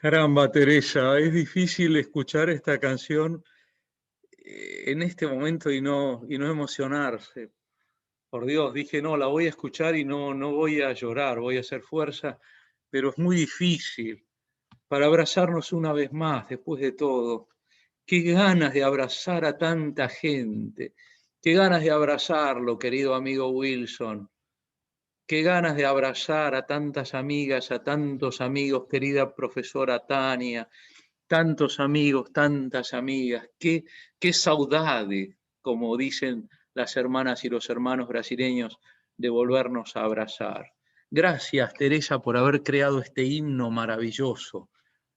Caramba, Teresa, es difícil escuchar esta canción en este momento y no emocionarse. Por Dios, dije, no, la voy a escuchar y no voy a llorar, voy a hacer fuerza, pero es muy difícil para abrazarnos una vez más después de todo. Qué ganas de abrazar a tanta gente, qué ganas de abrazarlo, querido amigo Wilson. Qué ganas de abrazar a tantas amigas, a tantos amigos, querida profesora Tania, tantos amigos, tantas amigas, qué saudade, como dicen las hermanas y los hermanos brasileños, de volvernos a abrazar. Gracias, Teresa, por haber creado este himno maravilloso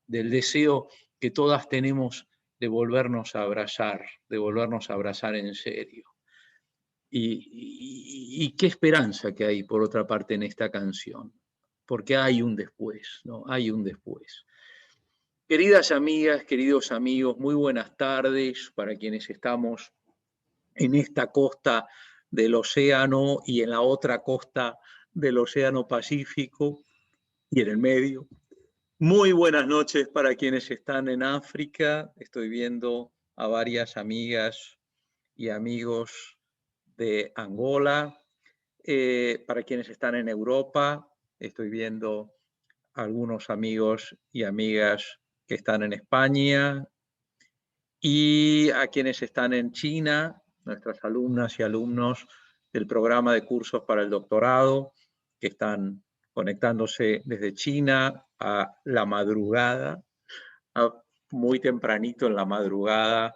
del deseo que todas tenemos de volvernos a abrazar en serio. Y qué esperanza que hay, por otra parte, en esta canción, porque hay un después, ¿no? Hay un después. Queridas amigas, queridos amigos, muy buenas tardes para quienes estamos en esta costa del océano y en la otra costa del océano Pacífico y en el medio. Muy buenas noches para quienes están en África. Estoy viendo a varias amigas y amigos de Angola. Para quienes están en Europa, estoy viendo algunos amigos y amigas que están en España, y a quienes están en China, nuestras alumnas y alumnos del programa de cursos para el doctorado, que están conectándose desde China a la madrugada, muy tempranito en la madrugada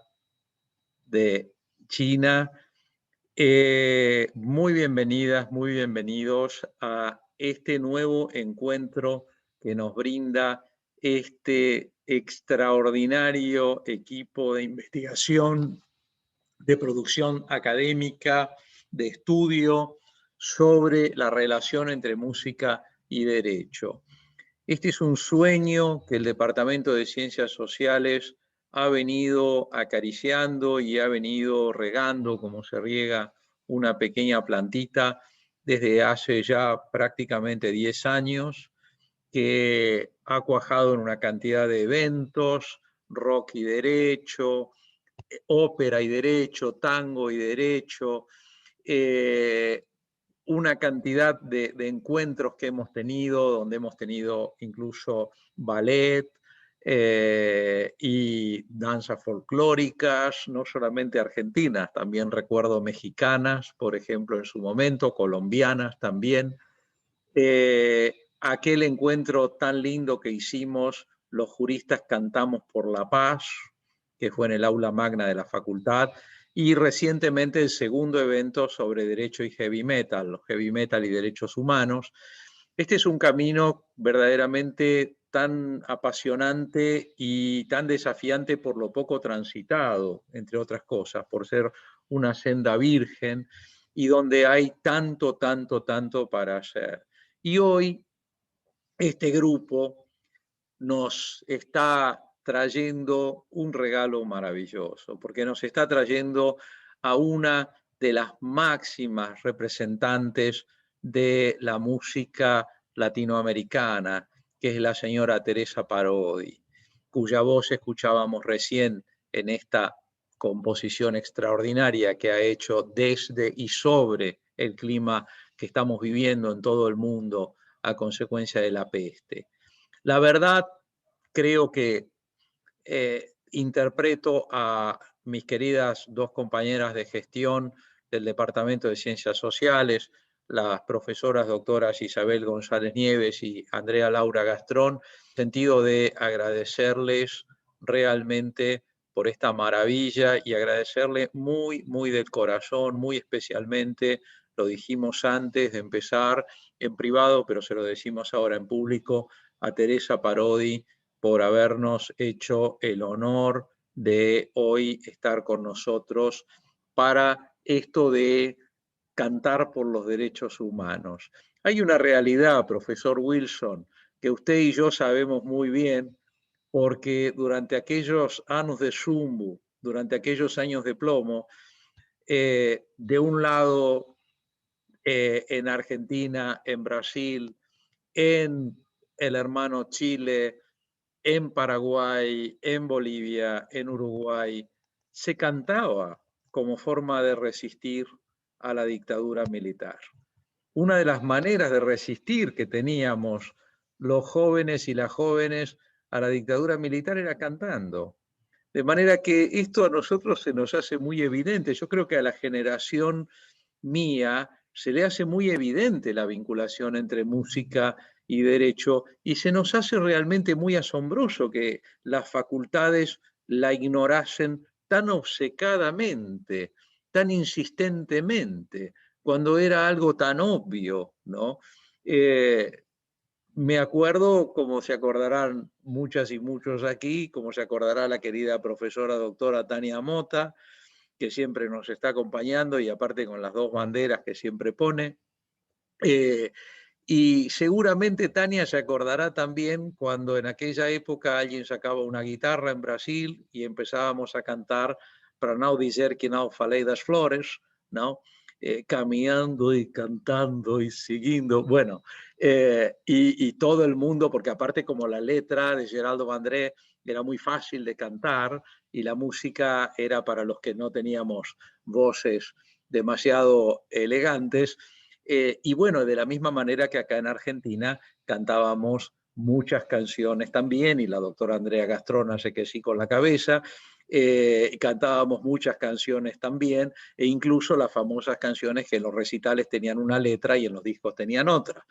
de China. Muy bienvenidas, muy bienvenidos a este nuevo encuentro que nos brinda este extraordinario equipo de investigación, de producción académica, de estudio sobre la relación entre música y derecho. Este es un sueño que el Departamento de Ciencias Sociales ha venido acariciando y ha venido regando como se riega una pequeña plantita desde hace ya prácticamente 10 años, que ha cuajado en una cantidad de eventos, rock y derecho, ópera y derecho, tango y derecho, una cantidad de encuentros que hemos tenido, donde hemos tenido incluso ballet y danzas folclóricas, no solamente argentinas, también recuerdo mexicanas, por ejemplo, en su momento, colombianas también. Aquel encuentro tan lindo que hicimos, los juristas cantamos por la paz, que fue en el aula magna de la facultad, y recientemente el segundo evento sobre derecho y heavy metal, los heavy metal y derechos humanos. Este es un camino verdaderamente tan apasionante y tan desafiante por lo poco transitado, entre otras cosas, por ser una senda virgen y donde hay tanto, tanto, tanto para hacer. Y hoy este grupo nos está trayendo un regalo maravilloso, porque nos está trayendo a una de las máximas representantes de la música latinoamericana, que es la señora Teresa Parodi, cuya voz escuchábamos recién en esta composición extraordinaria que ha hecho desde y sobre el clima que estamos viviendo en todo el mundo a consecuencia de la peste. La verdad, creo que interpreto a mis queridas dos compañeras de gestión del Departamento de Ciencias Sociales, las profesoras doctoras Isabel González Nieves y Andrea Laura Gastrón, en sentido de agradecerles realmente por esta maravilla y agradecerle muy, muy del corazón, muy especialmente, lo dijimos antes de empezar en privado, pero se lo decimos ahora en público, a Teresa Parodi por habernos hecho el honor de hoy estar con nosotros para esto de cantar por los derechos humanos. Hay una realidad, profesor Wilson, que usted y yo sabemos muy bien, porque durante aquellos años de Zumbu, durante aquellos años de plomo, de un lado en Argentina, en Brasil, en el hermano Chile, en Paraguay, en Bolivia, en Uruguay, se cantaba como forma de resistir a la dictadura militar. Una de las maneras de resistir que teníamos los jóvenes y las jóvenes a la dictadura militar era cantando. De manera que esto a nosotros se nos hace muy evidente. Yo creo que a la generación mía se le hace muy evidente la vinculación entre música y derecho y se nos hace realmente muy asombroso que las facultades la ignorasen tan obcecadamente, tan insistentemente, cuando era algo tan obvio, ¿no? Me acuerdo, como se acordarán muchas y muchos aquí, como se acordará la querida profesora doctora Tania Mota, que siempre nos está acompañando y aparte con las dos banderas que siempre pone. Y seguramente Tania se acordará también cuando en aquella época alguien sacaba una guitarra en Brasil y empezábamos a cantar Para não dizer que não falei das flores, ¿no? Caminando y cantando y siguiendo, bueno, y todo el mundo, porque aparte como la letra de Geraldo Vandré era muy fácil de cantar y la música era para los que no teníamos voces demasiado elegantes, y bueno, de la misma manera que acá en Argentina cantábamos muchas canciones también, y la doctora Andrea Gastrón hace que sí con la cabeza, cantábamos muchas canciones también, e incluso las famosas canciones que en los recitales tenían una letra y en los discos tenían otra.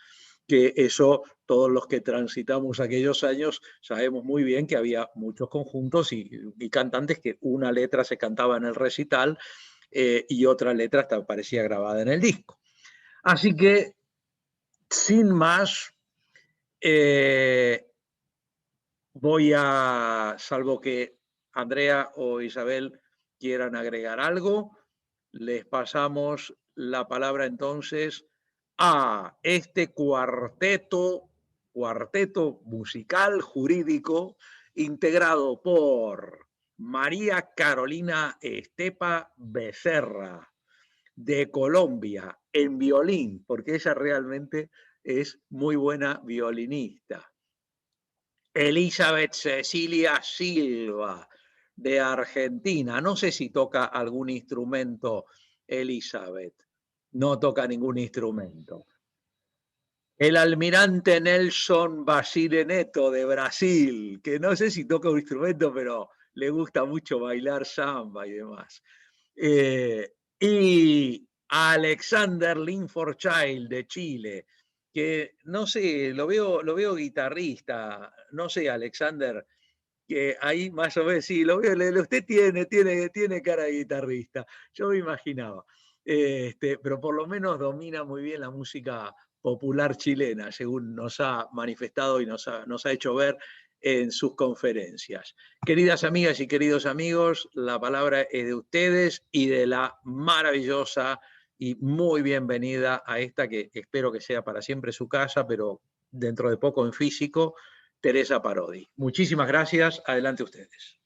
Que eso, todos los que transitamos aquellos años, sabemos muy bien que había muchos conjuntos y cantantes que una letra se cantaba en el recital y otra letra hasta parecía grabada en el disco. Así que, sin más, voy a, salvo que Andrea o Isabel quieran agregar algo, les pasamos la palabra entonces a este cuarteto musical jurídico integrado por María Carolina Estepa Becerra, de Colombia, en violín, porque ella realmente es muy buena violinista. Elizabeth Cecilia Silva, de Argentina. No sé si toca algún instrumento, Elizabeth. No toca ningún instrumento. El almirante Nelson Basile Neto, de Brasil, que no sé si toca un instrumento, pero le gusta mucho bailar samba y demás. Y Alexander Linford Child, de Chile, que no sé, lo veo guitarrista, no sé, Alexander, que ahí más o menos, sí, lo veo, usted tiene cara de guitarrista, yo me imaginaba, pero por lo menos domina muy bien la música popular chilena, según nos ha manifestado y nos ha hecho ver en sus conferencias. Queridas amigas y queridos amigos, la palabra es de ustedes y de la maravillosa y muy bienvenida a esta que espero que sea para siempre su casa, pero dentro de poco en físico, Teresa Parodi. Muchísimas gracias. Adelante ustedes.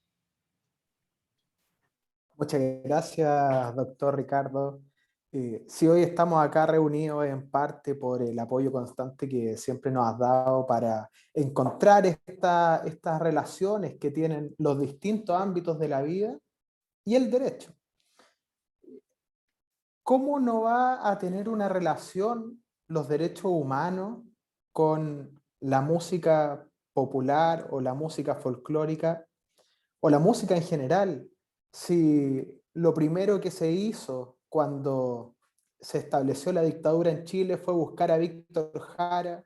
Muchas gracias, doctor Ricardo. Sí, hoy estamos acá reunidos en parte por el apoyo constante que siempre nos has dado para encontrar estas relaciones que tienen los distintos ámbitos de la vida y el derecho. ¿Cómo no va a tener una relación los derechos humanos con la música popular o la música folclórica o la música en general? Si lo primero que se hizo cuando se estableció la dictadura en Chile fue buscar a Víctor Jara,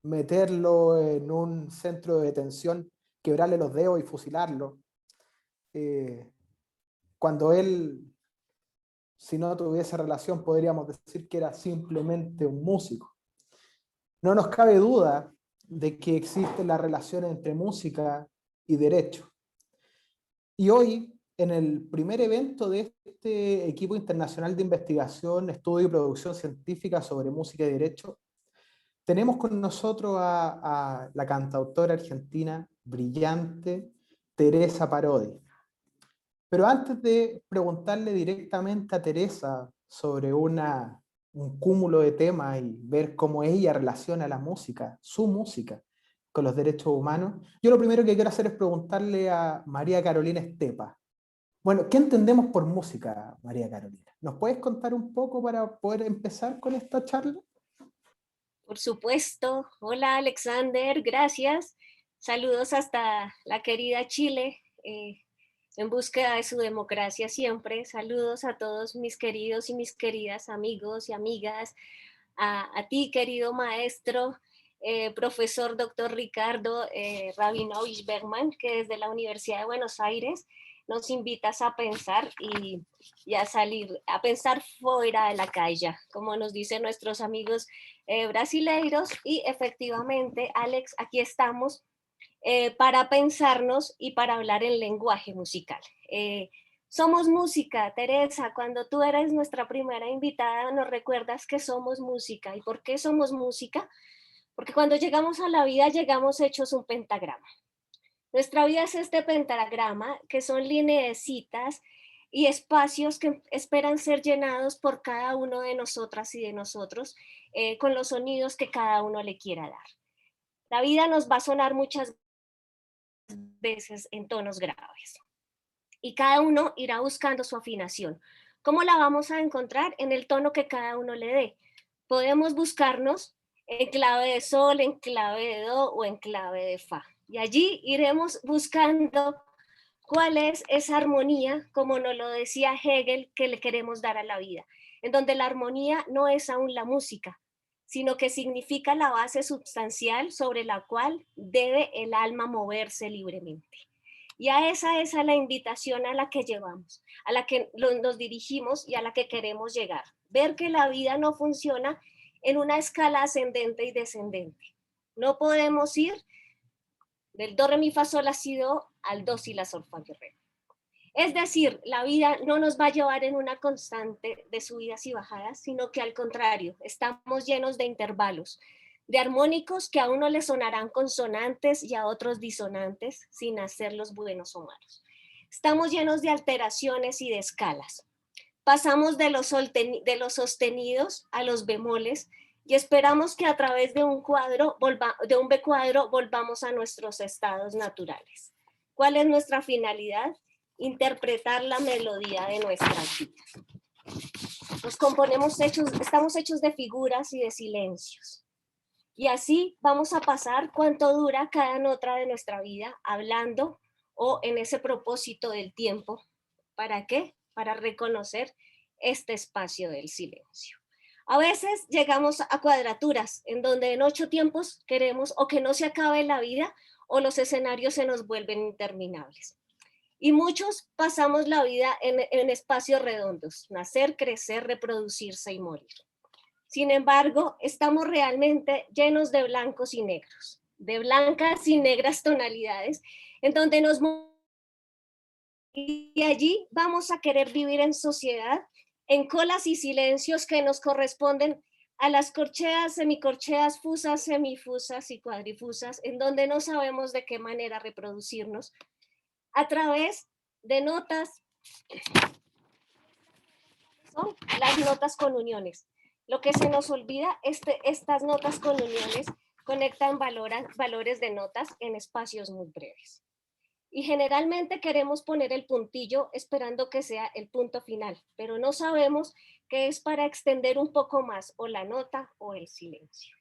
meterlo en un centro de detención, quebrarle los dedos y fusilarlo, cuando él, si no tuviese relación, podríamos decir que era simplemente un músico. No nos cabe duda de que existe la relación entre música y derecho. Y hoy, en el primer evento de este equipo internacional de investigación, estudio y producción científica sobre música y derecho, tenemos con nosotros a la cantautora argentina brillante, Teresa Parodi. Pero antes de preguntarle directamente a Teresa sobre un cúmulo de temas y ver cómo ella relaciona la música, su música, con los derechos humanos. Yo lo primero que quiero hacer es preguntarle a María Carolina Estepa. Bueno, ¿qué entendemos por música, María Carolina? ¿Nos puedes contar un poco para poder empezar con esta charla? Por supuesto. Hola Alexander, gracias. Saludos hasta la querida Chile, en búsqueda de su democracia siempre. Saludos a todos mis queridos y mis queridas amigos y amigas. A ti, querido maestro, profesor doctor Ricardo Rabinovich Bergman, que desde la Universidad de Buenos Aires nos invitas a pensar y a salir, a pensar fuera de la calle, como nos dicen nuestros amigos brasileiros. Y efectivamente, Alex, aquí estamos para pensarnos y para hablar en lenguaje musical. Somos música, Teresa. Cuando tú eres nuestra primera invitada, nos recuerdas que somos música. ¿Y por qué somos música? Porque cuando llegamos a la vida, llegamos hechos un pentagrama. Nuestra vida es este pentagrama, que son lineecitas y espacios que esperan ser llenados por cada uno de nosotras y de nosotros, con los sonidos que cada uno le quiera dar. La vida nos va a sonar muchas veces en tonos graves, y cada uno irá buscando su afinación. ¿Cómo la vamos a encontrar? En el tono que cada uno le dé. Podemos buscarnos en clave de sol, en clave de do o en clave de fa. Y allí iremos buscando cuál es esa armonía, como nos lo decía Hegel, que le queremos dar a la vida, en donde la armonía no es aún la música, sino que significa la base sustancial sobre la cual debe el alma moverse libremente. Y a esa es a la invitación a la que llevamos, a la que nos dirigimos y a la que queremos llegar. Ver que la vida no funciona en una escala ascendente y descendente. No podemos ir del do, re, mi, fa, sol, la, si, do al do, si, la, sol, fa, re. Es decir, la vida no nos va a llevar en una constante de subidas y bajadas, sino que al contrario, estamos llenos de intervalos, de armónicos que a uno le sonarán consonantes y a otros disonantes, sin hacerlos buenos o malos. Estamos llenos de alteraciones y de escalas. Pasamos de los sostenidos a los bemoles y esperamos que a través de un B cuadro volvamos a nuestros estados naturales. ¿Cuál es nuestra finalidad? Interpretar la melodía de nuestras vidas. Estamos hechos de figuras y de silencios. Y así vamos a pasar cuánto dura cada nota de nuestra vida, hablando o en ese propósito del tiempo. ¿Para qué? Para reconocer este espacio del silencio. A veces llegamos a cuadraturas en donde en 8 tiempos queremos o que no se acabe la vida o los escenarios se nos vuelven interminables. Y muchos pasamos la vida en espacios redondos: nacer, crecer, reproducirse y morir. Sin embargo, estamos realmente llenos de blancos y negros, de blancas y negras tonalidades, en donde y allí vamos a querer vivir en sociedad, en colas y silencios que nos corresponden a las corcheas, semicorcheas, fusas, semifusas y cuadrifusas, en donde no sabemos de qué manera reproducirnos, a través de notas. Son las notas con uniones. Lo que se nos olvida, estas notas con uniones conectan valores de notas en espacios muy breves. Y generalmente queremos poner el puntillo esperando que sea el punto final, pero no sabemos que es para extender un poco más o la nota o el silencio.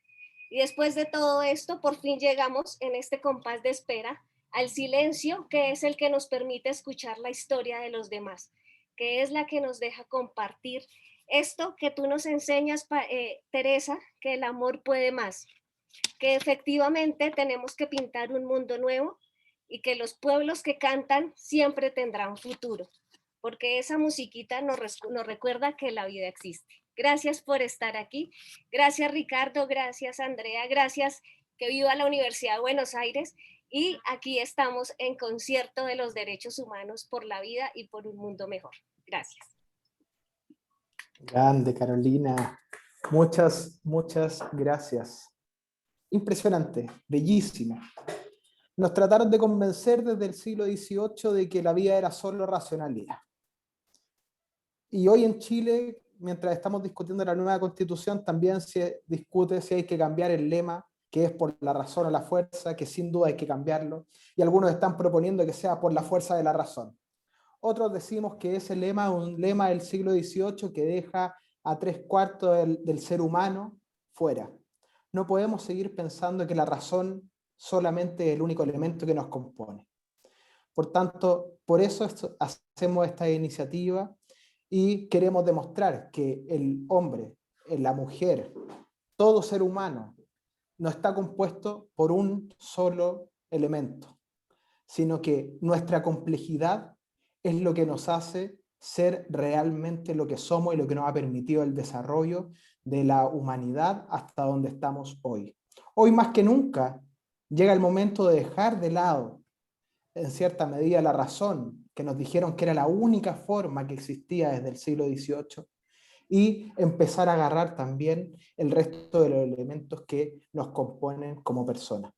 Y después de todo esto, por fin llegamos en este compás de espera al silencio, que es el que nos permite escuchar la historia de los demás, que es la que nos deja compartir esto que tú nos enseñas, Teresa, que el amor puede más, que efectivamente tenemos que pintar un mundo nuevo y que los pueblos que cantan siempre tendrán futuro, porque esa musiquita nos recuerda que la vida existe. Gracias por estar aquí. Gracias, Ricardo. Gracias, Andrea. Gracias, que viva la Universidad de Buenos Aires. Y aquí estamos en concierto de los derechos humanos por la vida y por un mundo mejor. Gracias. Grande, Carolina. Muchas gracias. Impresionante, bellísimo. Nos trataron de convencer desde el siglo XVIII de que la vida era solo racionalidad. Y hoy en Chile, mientras estamos discutiendo la nueva constitución, también se discute si hay que cambiar el lema que es por la razón o la fuerza, que sin duda hay que cambiarlo, y algunos están proponiendo que sea por la fuerza de la razón. Otros decimos que ese lema es un lema del siglo XVIII que deja a 3/4 del ser humano fuera. No podemos seguir pensando que la razón solamente es el único elemento que nos compone. Por tanto, por eso hacemos esta iniciativa y queremos demostrar que el hombre, la mujer, todo ser humano no está compuesto por un solo elemento, sino que nuestra complejidad es lo que nos hace ser realmente lo que somos y lo que nos ha permitido el desarrollo de la humanidad hasta donde estamos hoy. Hoy más que nunca llega el momento de dejar de lado, en cierta medida, la razón, que nos dijeron que era la única forma que existía desde el siglo XVIII, y empezar a agarrar también el resto de los elementos que nos componen como personas.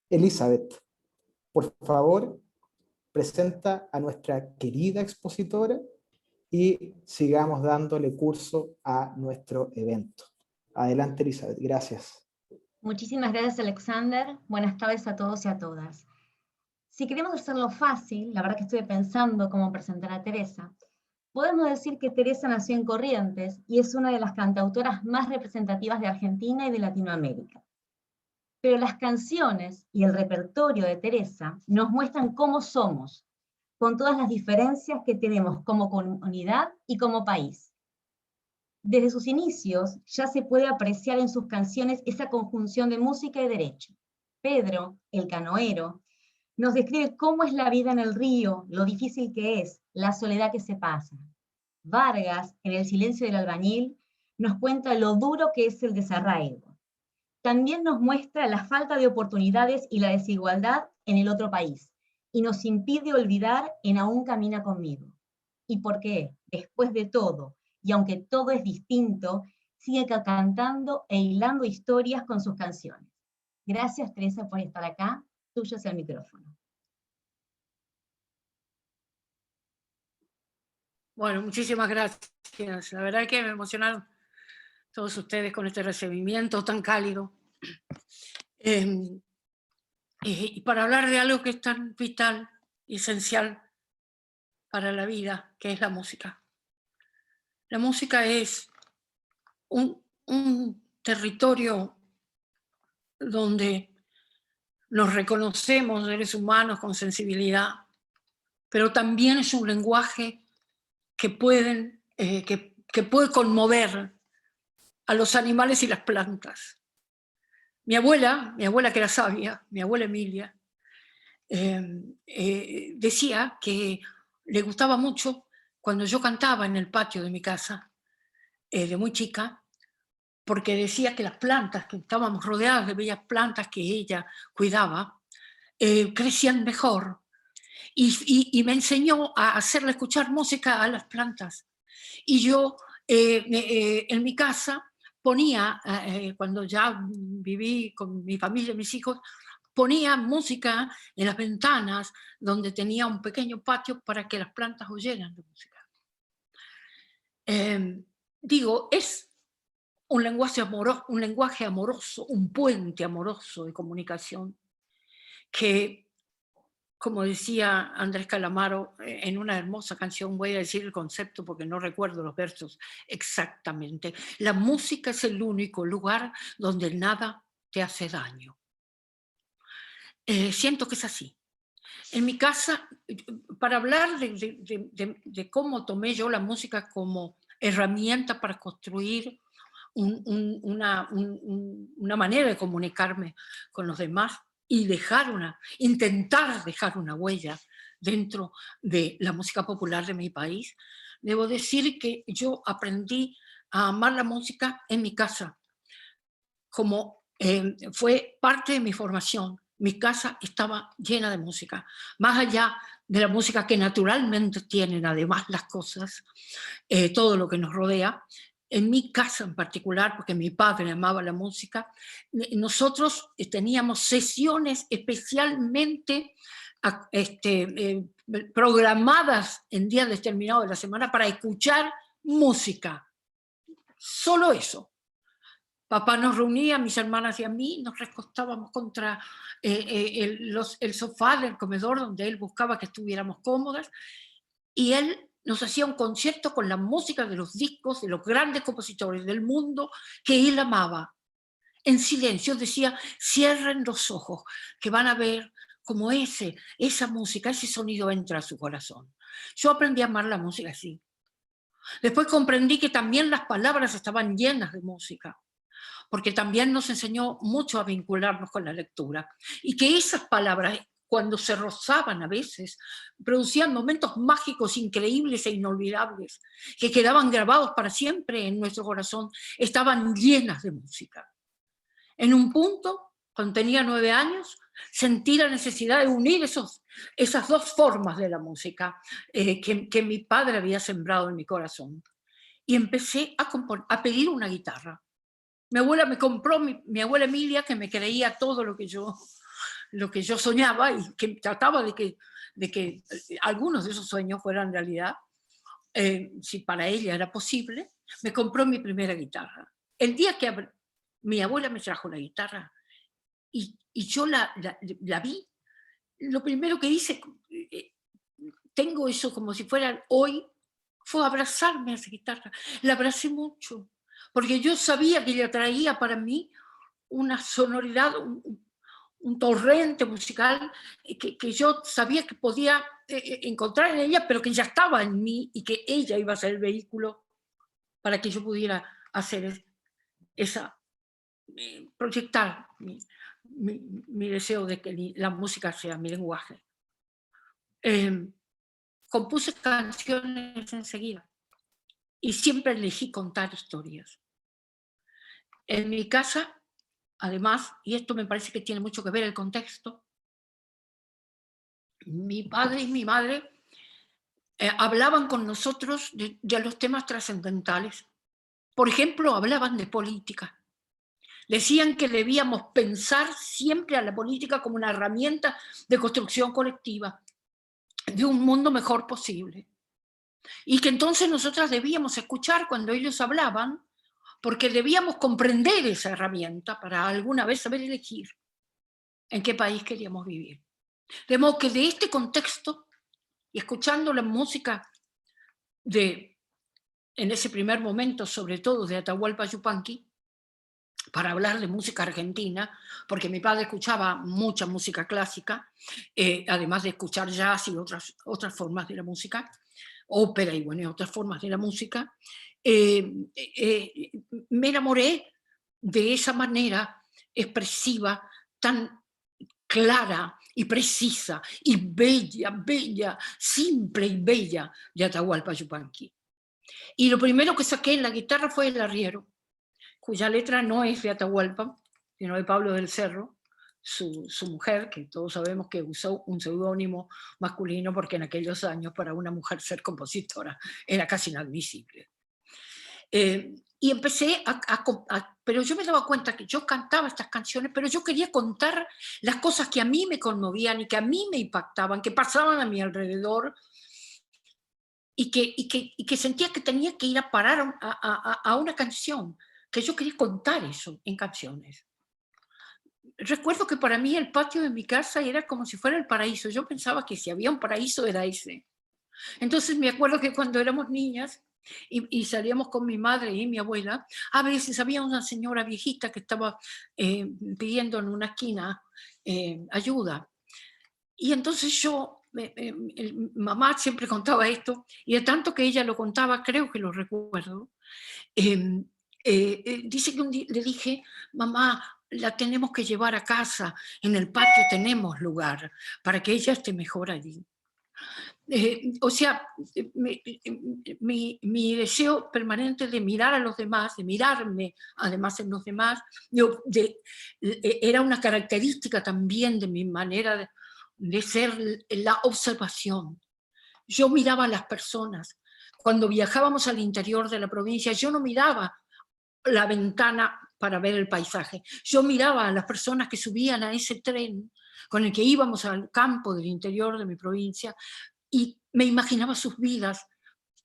Elizabeth, por favor, presenta a nuestra querida expositora y sigamos dándole curso a nuestro evento. Adelante, Elizabeth, gracias. Muchísimas gracias, Alexander. Buenas tardes a todos y a todas. Si queremos hacerlo fácil, la verdad que estuve pensando cómo presentar a Teresa, podemos decir que Teresa nació en Corrientes y es una de las cantautoras más representativas de Argentina y de Latinoamérica. Pero las canciones y el repertorio de Teresa nos muestran cómo somos, con todas las diferencias que tenemos como comunidad y como país. Desde sus inicios ya se puede apreciar en sus canciones esa conjunción de música y derecho. Pedro, el canoero, nos describe cómo es la vida en el río, lo difícil que es, la soledad que se pasa. Vargas, en El silencio del albañil, nos cuenta lo duro que es el desarraigo. También nos muestra la falta de oportunidades y la desigualdad en el otro país, y nos impide olvidar en Aún camina conmigo. ¿Y por qué? Después de todo, y aunque todo es distinto, sigue cantando e hilando historias con sus canciones. Gracias, Teresa, por estar acá. Tuyo es el micrófono. Bueno, muchísimas gracias. La verdad es que me emocionaron todos ustedes con este recibimiento tan cálido. Y para hablar de algo que es tan vital y esencial para la vida, que es la música. La música es un territorio donde nos reconocemos seres humanos con sensibilidad, pero también es un lenguaje que puede conmover a los animales y las plantas. Mi abuela que era sabia, mi abuela Emilia, decía que le gustaba mucho cuando yo cantaba en el patio de mi casa, de muy chica, porque decía que las plantas, que estábamos rodeadas de bellas plantas que ella cuidaba, crecían mejor. Y me enseñó a hacerle escuchar música a las plantas. Y yo en mi casa ponía, cuando ya viví con mi familia y mis hijos, ponía música en las ventanas donde tenía un pequeño patio para que las plantas oyeran la música. Digo, es un lenguaje amoroso, un puente amoroso de comunicación que, como decía Andrés Calamaro en una hermosa canción, voy a decir el concepto porque no recuerdo los versos exactamente, la música es el único lugar donde nada te hace daño. Siento que es así. En mi casa, para hablar de cómo tomé yo la música como herramienta para construir una manera de comunicarme con los demás y intentar dejar una huella dentro de la música popular de mi país, debo decir que yo aprendí a amar la música en mi casa, como fue parte de mi formación. Mi casa estaba llena de música, más allá de la música que naturalmente tienen además las cosas, todo lo que nos rodea. En mi casa en particular, porque mi padre amaba la música, nosotros teníamos sesiones especialmente programadas en días determinados de la semana para escuchar música. Solo eso. Papá nos reunía, mis hermanas y a mí, nos recostábamos contra el sofá del comedor donde él buscaba que estuviéramos cómodas, y él nos hacía un concierto con la música de los discos de los grandes compositores del mundo que él amaba. En silencio decía, cierren los ojos, que van a ver cómo esa música, ese sonido entra a su corazón. Yo aprendí a amar la música así. Después comprendí que también las palabras estaban llenas de música, porque también nos enseñó mucho a vincularnos con la lectura, y que esas palabras, cuando se rozaban a veces, producían momentos mágicos, increíbles e inolvidables, que quedaban grabados para siempre en nuestro corazón, estaban llenas de música. En un punto, cuando tenía 9 años, sentí la necesidad de unir esas dos formas de la música que mi padre había sembrado en mi corazón. Y empecé a pedir una guitarra. Mi abuela me compró, mi abuela Emilia, que me creía todo lo que yo soñaba, y que trataba de que algunos de esos sueños fueran realidad, si para ella era posible, me compró mi primera guitarra. El día que mi abuela me trajo la guitarra y yo la vi, lo primero que hice, tengo eso como si fuera hoy, fue abrazarme a esa guitarra. La abracé mucho, porque yo sabía que ella traía para mí una sonoridad, un torrente musical que yo sabía que podía encontrar en ella, pero que ya estaba en mí, y que ella iba a ser el vehículo para que yo pudiera hacer proyectar mi deseo de que la música sea mi lenguaje. Compuse canciones enseguida y siempre elegí contar historias. En mi casa, además, y esto me parece que tiene mucho que ver el contexto, mi padre y mi madre hablaban con nosotros de los temas trascendentales. Por ejemplo, hablaban de política. Decían que debíamos pensar siempre a la política como una herramienta de construcción colectiva, de un mundo mejor posible. Y que entonces nosotras debíamos escuchar cuando ellos hablaban, porque debíamos comprender esa herramienta para alguna vez saber elegir en qué país queríamos vivir. De modo que de este contexto, y escuchando la música en ese primer momento, sobre todo de Atahualpa Yupanqui, para hablar de música argentina, porque mi padre escuchaba mucha música clásica, además de escuchar jazz y otras formas de la música, ópera y bueno, otras formas de la música, me enamoré de esa manera expresiva, tan clara y precisa y bella, simple y bella de Atahualpa Yupanqui. Y lo primero que saqué en la guitarra fue El Arriero, cuya letra no es de Atahualpa, sino de Pablo del Cerro, su mujer, que todos sabemos que usó un seudónimo masculino porque en aquellos años para una mujer ser compositora era casi inadmisible. Y empecé pero yo me daba cuenta que yo cantaba estas canciones, pero yo quería contar las cosas que a mí me conmovían y que a mí me impactaban, que pasaban a mi alrededor, y que sentía que tenía que ir a parar a una canción, que yo quería contar eso en canciones. Recuerdo que para mí el patio de mi casa era como si fuera el paraíso. Yo pensaba que si había un paraíso era ese. Entonces me acuerdo que cuando éramos niñas y salíamos con mi madre y mi abuela, a veces había una señora viejita que estaba pidiendo en una esquina ayuda. Y entonces mamá siempre contaba esto, y de tanto que ella lo contaba, creo que lo recuerdo, dice que un día le dije, mamá, la tenemos que llevar a casa, en el patio tenemos lugar, para que ella esté mejor allí. O sea, mi deseo permanente de mirar a los demás, de mirarme además en los demás, era una característica también de mi manera de ser, la observación. Yo miraba a las personas. Cuando viajábamos al interior de la provincia, yo no miraba la ventana para ver el paisaje. Yo miraba a las personas que subían a ese tren con el que íbamos al campo del interior de mi provincia, y me imaginaba sus vidas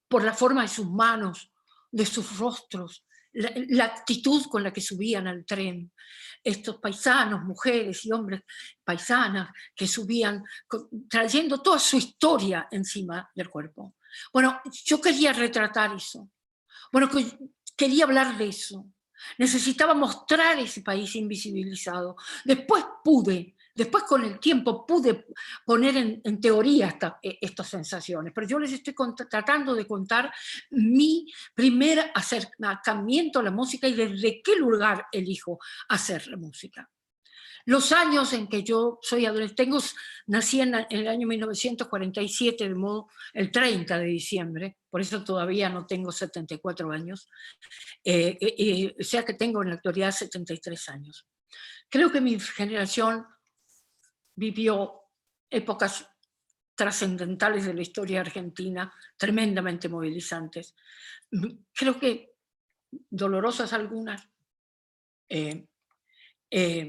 por la forma de sus manos, de sus rostros, la actitud con la que subían al tren, estos paisanos, mujeres y hombres paisanas que subían trayendo toda su historia encima del cuerpo. Bueno, yo quería retratar eso. Bueno, quería hablar de eso. Necesitaba mostrar ese país invisibilizado. Después con el tiempo pude poner en teoría estas sensaciones, pero yo les estoy tratando de contar mi primer acercamiento a la música y desde qué lugar elijo hacer la música. Los años en que yo soy adolescente, nací en el año 1947, de modo el 30 de diciembre, por eso todavía no tengo 74 años, o sea que tengo en la actualidad 73 años. Creo que mi generación vivió épocas trascendentales de la historia argentina, tremendamente movilizantes. Creo que dolorosas algunas,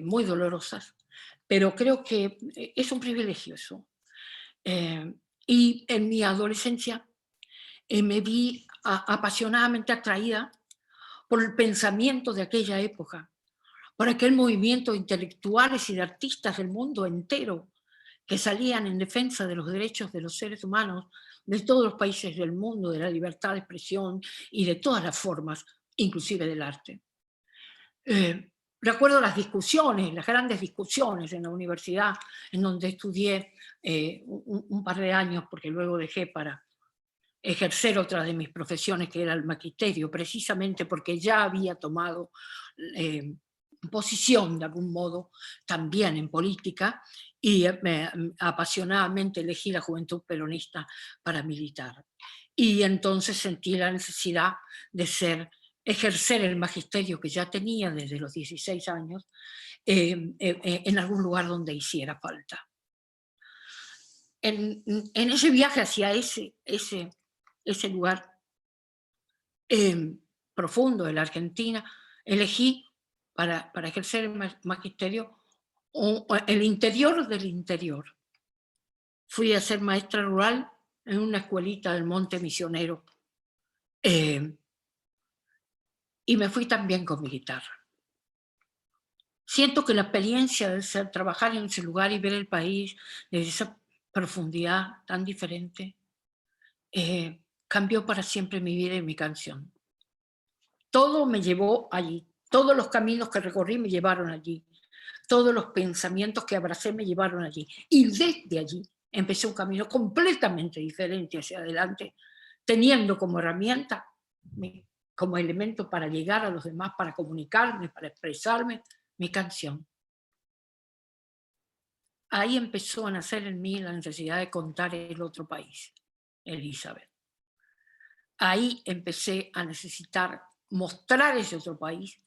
muy dolorosas, pero creo que es un privilegio eso. Y en mi adolescencia me vi apasionadamente atraída por el pensamiento de aquella época, por aquel movimiento de intelectuales y de artistas del mundo entero que salían en defensa de los derechos de los seres humanos de todos los países del mundo, de la libertad de expresión y de todas las formas, inclusive del arte. Recuerdo las discusiones, las grandes discusiones en la universidad, en donde estudié un par de años, porque luego dejé para ejercer otra de mis profesiones, que era el magisterio, precisamente porque ya había tomado posición de algún modo también en política, y apasionadamente elegí la Juventud Peronista para militar. Y entonces sentí la necesidad de ejercer el magisterio que ya tenía desde los 16 años en algún lugar donde hiciera falta. En ese viaje hacia ese lugar profundo de la Argentina, elegí para ejercer el magisterio el interior del interior. Fui a ser maestra rural en una escuelita del Monte Misionero y me fui también con mi guitarra. Siento que la experiencia de trabajar en ese lugar y ver el país desde esa profundidad tan diferente cambió para siempre mi vida y mi canción. Todo me llevó allí, todos los caminos que recorrí me llevaron allí, todos los pensamientos que abracé me llevaron allí. Y desde allí empecé un camino completamente diferente hacia adelante, teniendo como herramienta, como elemento para llegar a los demás, para comunicarme, para expresarme, mi canción. Ahí empezó a nacer en mí la necesidad de contar el otro país, Elizabeth. Ahí empecé a necesitar mostrar ese otro país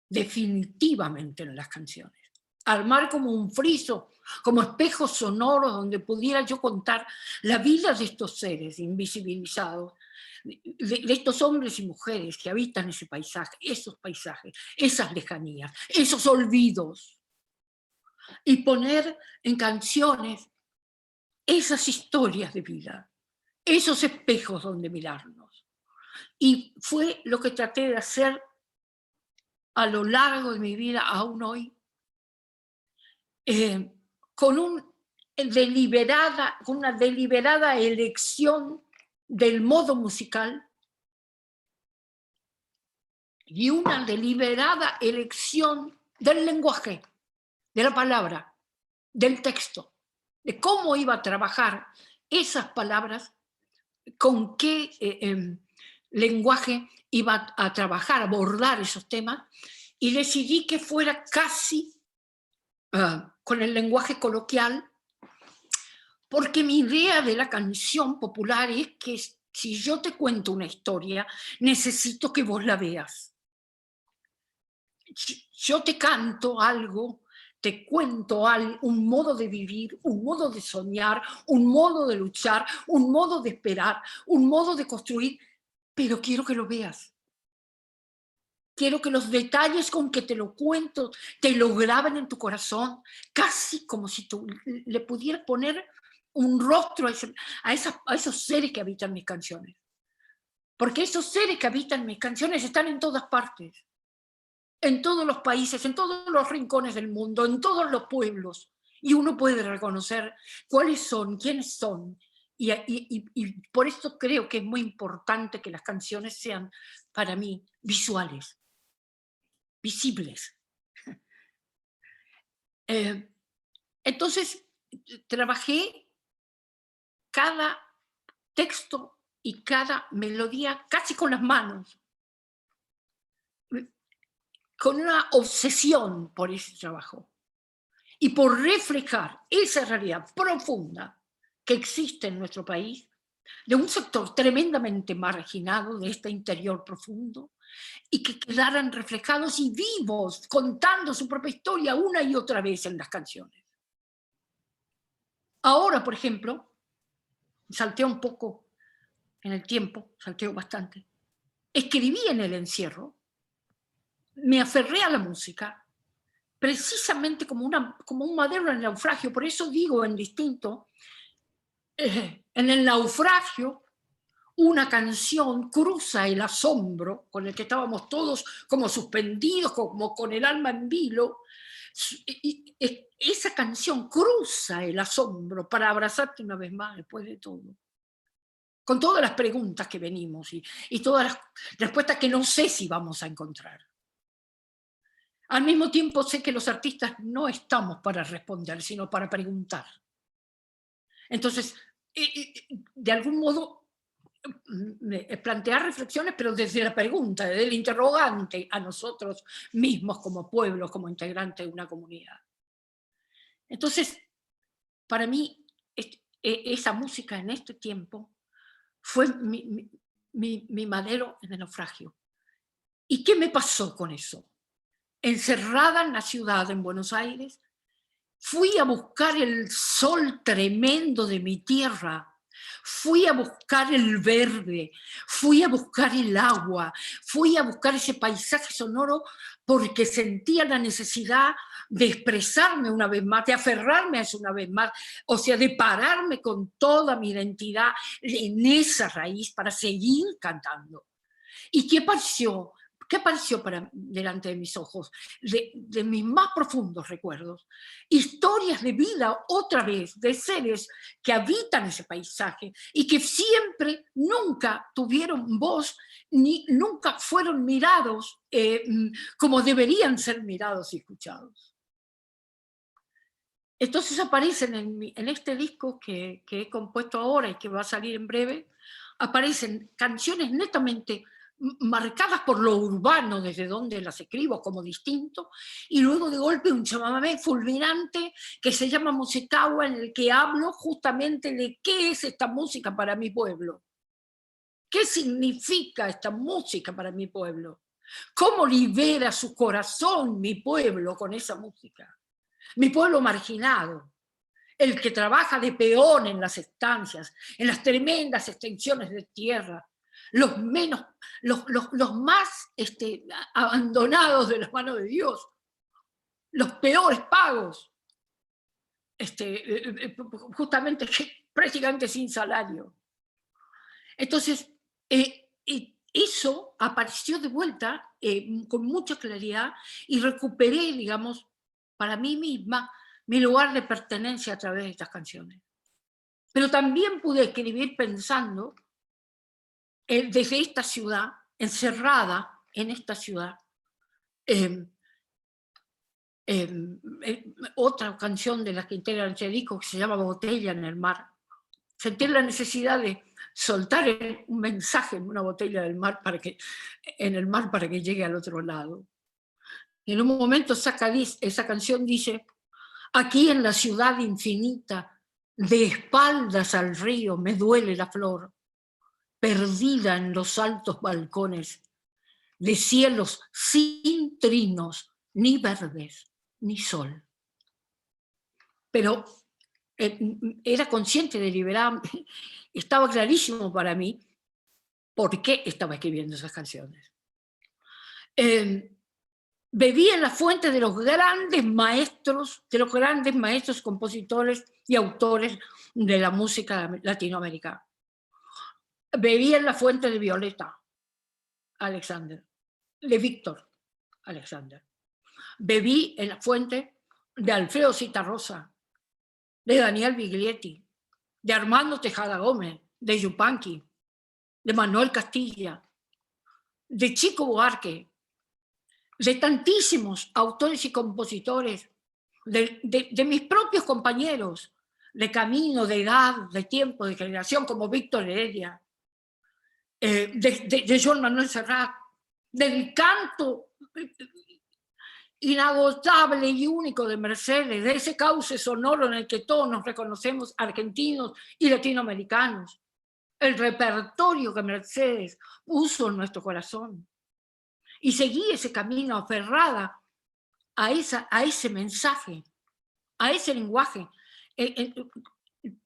definitivamente en las canciones. Armar como un friso, como espejos sonoros donde pudiera yo contar la vida de estos seres invisibilizados, de estos hombres y mujeres que habitan ese paisaje, esos paisajes, esas lejanías, esos olvidos. Y poner en canciones esas historias de vida, esos espejos donde mirarnos. Y fue lo que traté de hacer a lo largo de mi vida, aún hoy, con una deliberada elección del modo musical y una deliberada elección del lenguaje, de la palabra, del texto, de cómo iba a trabajar esas palabras, con qué lenguaje iba a trabajar, a abordar esos temas, y decidí que fuera casi con el lenguaje coloquial, porque mi idea de la canción popular es que si yo te cuento una historia, necesito que vos la veas. Yo te canto algo, te cuento un modo de vivir, un modo de soñar, un modo de luchar, un modo de esperar, un modo de construir, pero quiero que lo veas. Quiero que los detalles con que te lo cuento te lo graben en tu corazón, casi como si tú le pudieras poner un rostro a esos seres que habitan mis canciones. Porque esos seres que habitan mis canciones están en todas partes, en todos los países, en todos los rincones del mundo, en todos los pueblos. Y uno puede reconocer cuáles son, quiénes son. Y por eso creo que es muy importante que las canciones sean, para mí, visuales, visibles. Entonces, trabajé cada texto y cada melodía casi con las manos, con una obsesión por ese trabajo y por reflejar esa realidad profunda que existe en nuestro país, de un sector tremendamente marginado de este interior profundo, y que quedaran reflejados y vivos, contando su propia historia una y otra vez en las canciones. Ahora, por ejemplo, salteo un poco en el tiempo, salteo bastante, escribí en el encierro, me aferré a la música, precisamente como un madero en el naufragio. Por eso digo en distinto, en el naufragio, una canción cruza el asombro con el que estábamos todos como suspendidos, como con el alma en vilo. Y esa canción cruza el asombro para abrazarte una vez más después de todo. Con todas las preguntas que venimos y todas las respuestas que no sé si vamos a encontrar. Al mismo tiempo sé que los artistas no estamos para responder, sino para preguntar. Entonces, de algún modo, plantear reflexiones, pero desde la pregunta, desde el interrogante a nosotros mismos como pueblo, como integrantes de una comunidad. Entonces, para mí, esa música en este tiempo fue mi madero en el naufragio. ¿Y qué me pasó con eso? Encerrada en la ciudad, en Buenos Aires, fui a buscar el sol tremendo de mi tierra, fui a buscar el verde, fui a buscar el agua, fui a buscar ese paisaje sonoro porque sentía la necesidad de expresarme una vez más, de aferrarme a eso una vez más, o sea, de pararme con toda mi identidad en esa raíz para seguir cantando. ¿Y qué apareció? ¿Qué apareció delante de mis ojos? De mis más profundos recuerdos. Historias de vida, otra vez, de seres que habitan ese paisaje y que siempre, nunca tuvieron voz, ni nunca fueron mirados como deberían ser mirados y escuchados. Entonces aparecen en este disco que he compuesto ahora y que va a salir en breve, aparecen canciones netamente marcadas por lo urbano, desde donde las escribo como distinto, y luego de golpe un chamamé fulminante que se llama Musicagua, en el que hablo justamente de qué es esta música para mi pueblo. ¿Qué significa esta música para mi pueblo? ¿Cómo libera su corazón mi pueblo con esa música? Mi pueblo marginado, el que trabaja de peón en las estancias, en las tremendas extensiones de tierra, los más abandonados de las manos de Dios, los peores pagos, justamente prácticamente sin salario. Entonces, eso apareció de vuelta con mucha claridad y recuperé, digamos, para mí misma, mi lugar de pertenencia a través de estas canciones. Pero también pude escribir pensando desde esta ciudad, encerrada en esta ciudad, otra canción de las que integran este disco que se llama Botella en el mar. Sentí la necesidad de soltar un mensaje en una botella del mar en el mar para que llegue al otro lado. Y en un momento esa canción dice: aquí en la ciudad infinita, de espaldas al río, me duele la flor, perdida en los altos balcones, de cielos sin trinos, ni verdes, ni sol. Pero era consciente, deliberada, estaba clarísimo para mí por qué estaba escribiendo esas canciones. Bebí en la fuente de los grandes maestros, compositores y autores de la música latinoamericana. Bebí en la fuente de Violeta, Alexander, de Víctor Alexander. Bebí en la fuente de Alfredo Zitarrosa, de Daniel Biglietti, de Armando Tejada Gómez, de Yupanqui, de Manuel Castilla, de Chico Buarque, de tantísimos autores y compositores, de mis propios compañeros de camino, de edad, de tiempo, de generación, como Víctor Heredia, de Joan Manuel Serrat, del canto inagotable y único de Mercedes, de ese cauce sonoro en el que todos nos reconocemos, argentinos y latinoamericanos, el repertorio que Mercedes puso en nuestro corazón. Y seguí ese camino aferrada a ese mensaje, a ese lenguaje,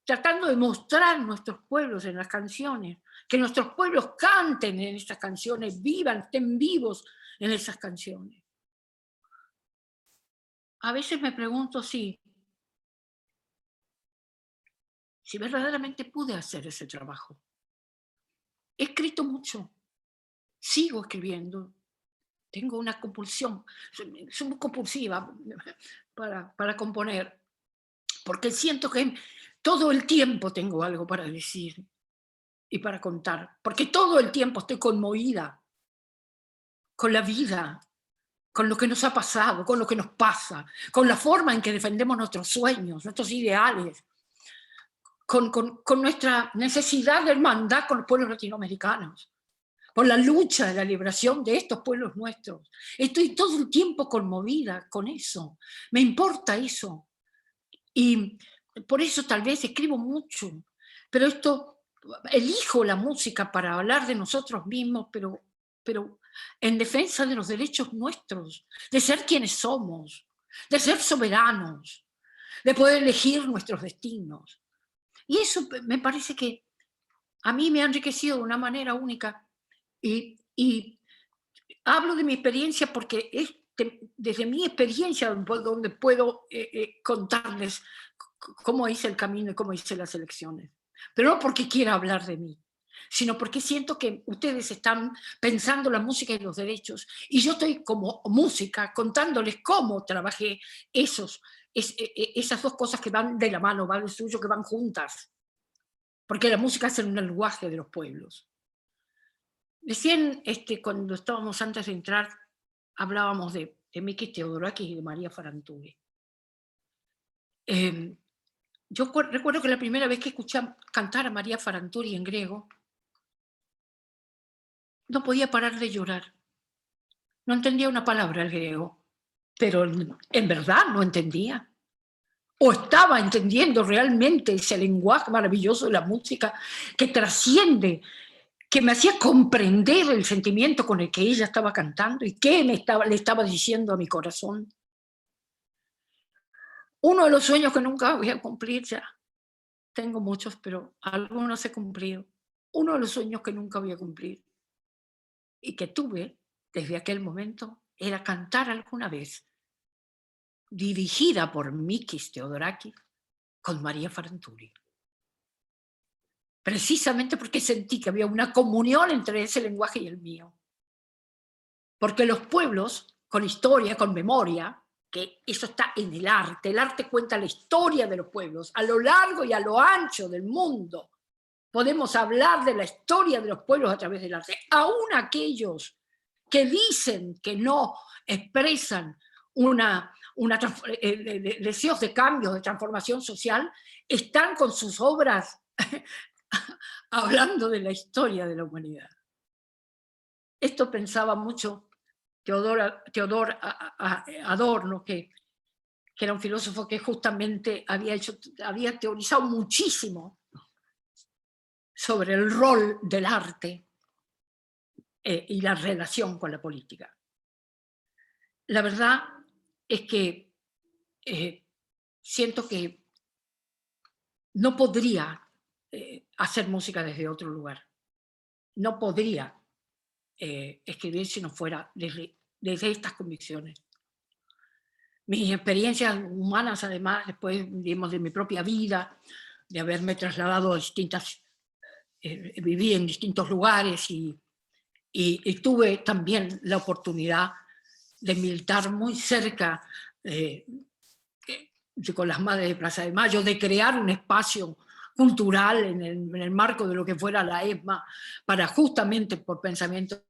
tratando de mostrar nuestros pueblos en las canciones, que nuestros pueblos canten en esas canciones, vivan, estén vivos en esas canciones. A veces me pregunto si verdaderamente pude hacer ese trabajo. He escrito mucho, sigo escribiendo, tengo una compulsión, soy muy compulsiva para componer, porque siento que todo el tiempo tengo algo para decir y para contar, porque todo el tiempo estoy conmovida con la vida, con lo que nos ha pasado, con lo que nos pasa, con la forma en que defendemos nuestros sueños, nuestros ideales, con nuestra necesidad de hermandad con los pueblos latinoamericanos, por la lucha de la liberación de estos pueblos nuestros. Estoy todo el tiempo conmovida con eso, me importa eso. Y por eso tal vez escribo mucho, pero elijo la música para hablar de nosotros mismos, pero en defensa de los derechos nuestros, de ser quienes somos, de ser soberanos, de poder elegir nuestros destinos. Y eso me parece que a mí me ha enriquecido de una manera única. Y hablo de mi experiencia porque es desde mi experiencia donde puedo contarles cómo hice el camino y cómo hice las elecciones. Pero no porque quiera hablar de mí, sino porque siento que ustedes están pensando la música y los derechos, y yo estoy como música contándoles cómo trabajé esas dos cosas que van de la mano, van de suyo, que van juntas, porque la música es un lenguaje de los pueblos. Recién, cuando estábamos antes de entrar, hablábamos de Mikis Theodorakis y de María Farantury. Yo recuerdo que la primera vez que escuché cantar a María Farantury en griego, no podía parar de llorar. No entendía una palabra el griego, pero en verdad no entendía. O estaba entendiendo realmente ese lenguaje maravilloso de la música que trasciende, que me hacía comprender el sentimiento con el que ella estaba cantando y qué le estaba diciendo a mi corazón. Uno de los sueños que nunca voy a cumplir ya, tengo muchos, pero algunos he cumplido. Uno de los sueños que nunca voy a cumplir y que tuve desde aquel momento era cantar alguna vez, dirigida por Mikis Theodorakis, con María Farantury. Precisamente porque sentí que había una comunión entre ese lenguaje y el mío. Porque los pueblos, con historia, con memoria, que eso está en el arte cuenta la historia de los pueblos, a lo largo y a lo ancho del mundo. Podemos hablar de la historia de los pueblos a través del arte. Aún aquellos que dicen que no expresan deseos de cambio, de transformación social, están con sus obras hablando de la historia de la humanidad. Esto pensaba mucho Theodor Adorno, que era un filósofo que justamente había teorizado muchísimo sobre el rol del arte y la relación con la política. La verdad es que siento que no podría hacer música desde otro lugar. No podría escribir si no fuera desde estas convicciones. Mis experiencias humanas, además, después digamos, de mi propia vida, de haberme trasladado a viví en distintos lugares y y tuve también la oportunidad de militar muy cerca con las Madres de Plaza de Mayo, de crear un espacio cultural en el marco de lo que fuera la ESMA, para justamente por pensamiento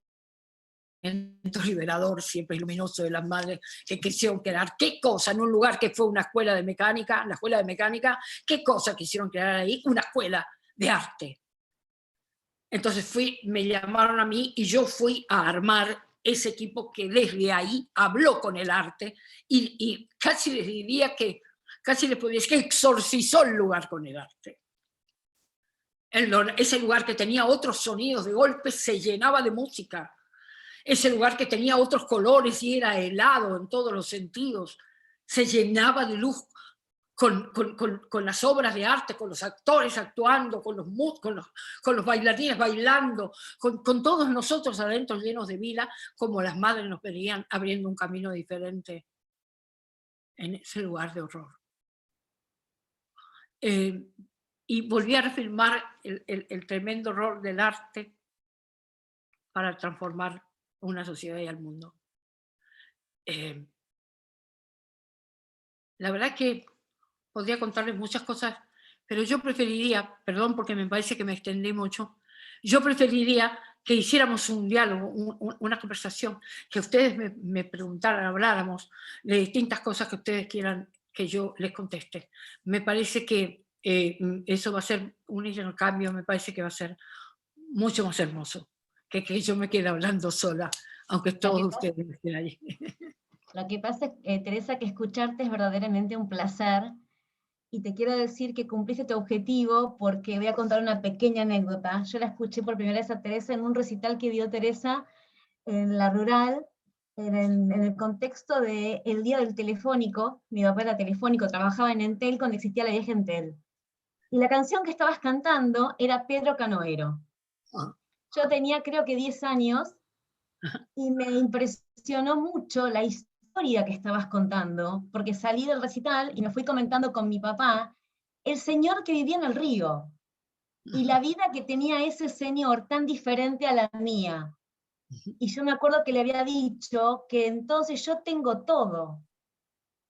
liberador, siempre luminoso de las madres que quisieron crear, qué cosa, en un lugar que fue una escuela de mecánica, la escuela de mecánica, qué cosa quisieron crear ahí, una escuela de arte. Entonces me llamaron a mí y yo fui a armar ese equipo que desde ahí habló con el arte y casi les diría que, casi les podría decir que exorcizó el lugar con el arte. Ese lugar que tenía otros sonidos de golpe se llenaba de música. Ese lugar que tenía otros colores y era helado en todos los sentidos, se llenaba de luz con las obras de arte, con los actores actuando, con los bailarines bailando, con todos nosotros adentro llenos de vida, como las madres nos venían abriendo un camino diferente en ese lugar de horror. Y volví a refilmar el tremendo rol del arte para transformar una sociedad y al mundo. La verdad que podría contarles muchas cosas, pero yo preferiría, perdón porque me parece que me extendí mucho, yo preferiría que hiciéramos un diálogo, una conversación, que ustedes me preguntaran, habláramos de distintas cosas que ustedes quieran que yo les conteste. Me parece que eso va a ser un intercambio, me parece que va a ser mucho más hermoso que yo me quede hablando sola, aunque todos ustedes estén allí. Lo que pasa, Teresa, que escucharte es verdaderamente un placer, y te quiero decir que cumpliste tu objetivo, porque voy a contar una pequeña anécdota. Yo la escuché por primera vez a Teresa en un recital que dio Teresa en la rural, en el contexto del Día del Telefónico. Mi papá era telefónico, trabajaba en Entel cuando existía la vieja Entel. Y la canción que estabas cantando era Pedro Canoero. Yo tenía creo que 10 años, y me impresionó mucho la historia que estabas contando, porque salí del recital y me fui comentando con mi papá el señor que vivía en el río, y la vida que tenía ese señor tan diferente a la mía. Y yo me acuerdo que le había dicho que entonces yo tengo todo,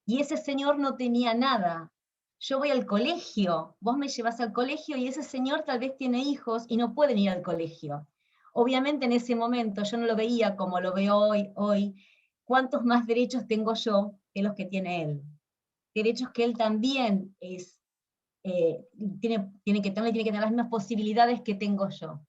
y ese señor no tenía nada. Yo voy al colegio, vos me llevas al colegio, y ese señor tal vez tiene hijos y no pueden ir al colegio. Obviamente en ese momento yo no lo veía como lo veo hoy. ¿Cuántos más derechos tengo yo que los que tiene él? Derechos que él también tiene que tener las mismas posibilidades que tengo yo.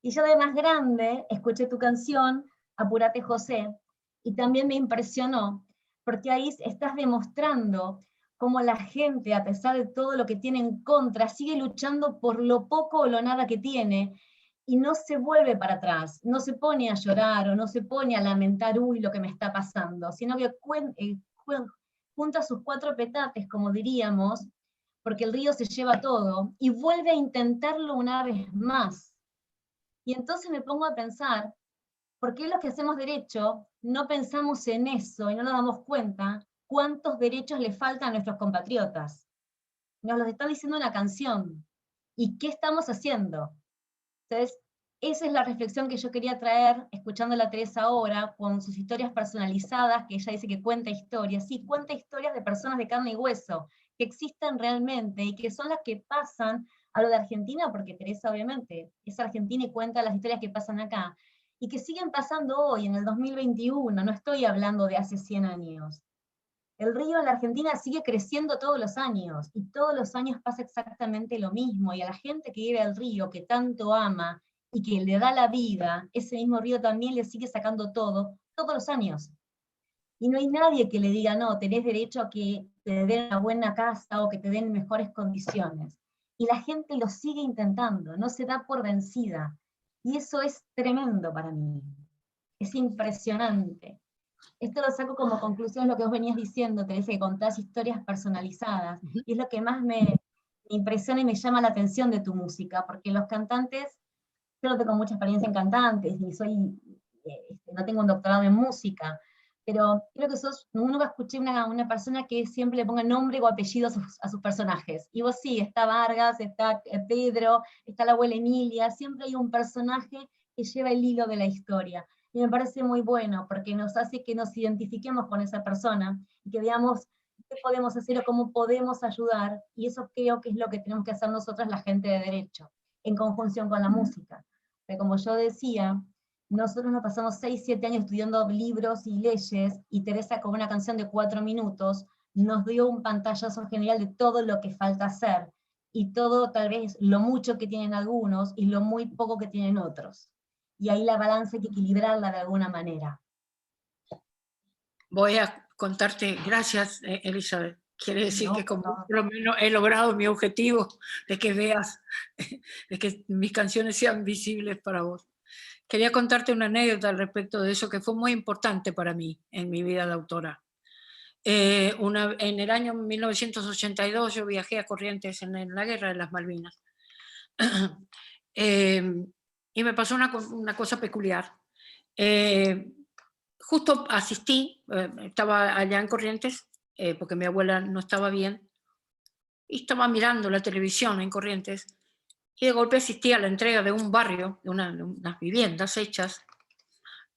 Y yo de más grande escuché tu canción, Apúrate José, y también me impresionó, porque ahí estás demostrando cómo la gente, a pesar de todo lo que tiene en contra, sigue luchando por lo poco o lo nada que tiene, y no se vuelve para atrás, no se pone a llorar o no se pone a lamentar, uy, lo que me está pasando, sino que junta sus 4 petates, como diríamos, porque el río se lleva todo, y vuelve a intentarlo una vez más. Y entonces me pongo a pensar, ¿por qué los que hacemos derecho no pensamos en eso y no nos damos cuenta cuántos derechos le faltan a nuestros compatriotas? Nos los está diciendo una canción. ¿Y qué estamos haciendo? Entonces, esa es la reflexión que yo quería traer, escuchando a la Teresa ahora, con sus historias personalizadas, que ella dice que cuenta historias. Sí, cuenta historias de personas de carne y hueso, que existen realmente y que son las que pasan a lo de Argentina, porque Teresa obviamente es argentina y cuenta las historias que pasan acá, y que siguen pasando hoy, en el 2021, no estoy hablando de hace 100 años. El río en la Argentina sigue creciendo todos los años, y todos los años pasa exactamente lo mismo, y a la gente que vive al río, que tanto ama, y que le da la vida, ese mismo río también le sigue sacando todo, todos los años. Y no hay nadie que le diga, no, tenés derecho a que te den una buena casa, o que te den mejores condiciones. Y la gente lo sigue intentando, no se da por vencida. Y eso es tremendo para mí. Es impresionante. Esto lo saco como conclusión lo que vos venías diciendo, Teresa, que contás historias personalizadas, y es lo que más me impresiona y me llama la atención de tu música, porque los cantantes, yo no tengo mucha experiencia en cantantes, ni no tengo un doctorado en música, pero creo que nunca escuché una persona que siempre le ponga nombre o apellido a sus personajes, y vos sí, está Vargas, está Pedro, está la abuela Emilia, siempre hay un personaje que lleva el hilo de la historia. Y me parece muy bueno, porque nos hace que nos identifiquemos con esa persona, y que veamos qué podemos hacer o cómo podemos ayudar, y eso creo que es lo que tenemos que hacer nosotros, la gente de derecho, en conjunción con la música. Porque como yo decía, nosotros nos pasamos 6, 7 años estudiando libros y leyes, y Teresa con una canción de 4 minutos nos dio un pantallazo general de todo lo que falta hacer, y todo tal vez lo mucho que tienen algunos y lo muy poco que tienen otros. Y ahí la balanza hay que equilibrarla de alguna manera. Voy a contarte, gracias Elizabeth, quiere decir No, que como no. por lo menos he logrado mi objetivo de que veas, de que mis canciones sean visibles para vos. Quería contarte una anécdota al respecto de eso que fue muy importante para mí en mi vida de autora. En el año 1982 yo viajé a Corrientes en la guerra de las Malvinas. Y me pasó una cosa peculiar. Justo asistí, estaba allá en Corrientes, porque mi abuela no estaba bien, y estaba mirando la televisión en Corrientes, y de golpe asistí a la entrega de un barrio, de unas viviendas hechas,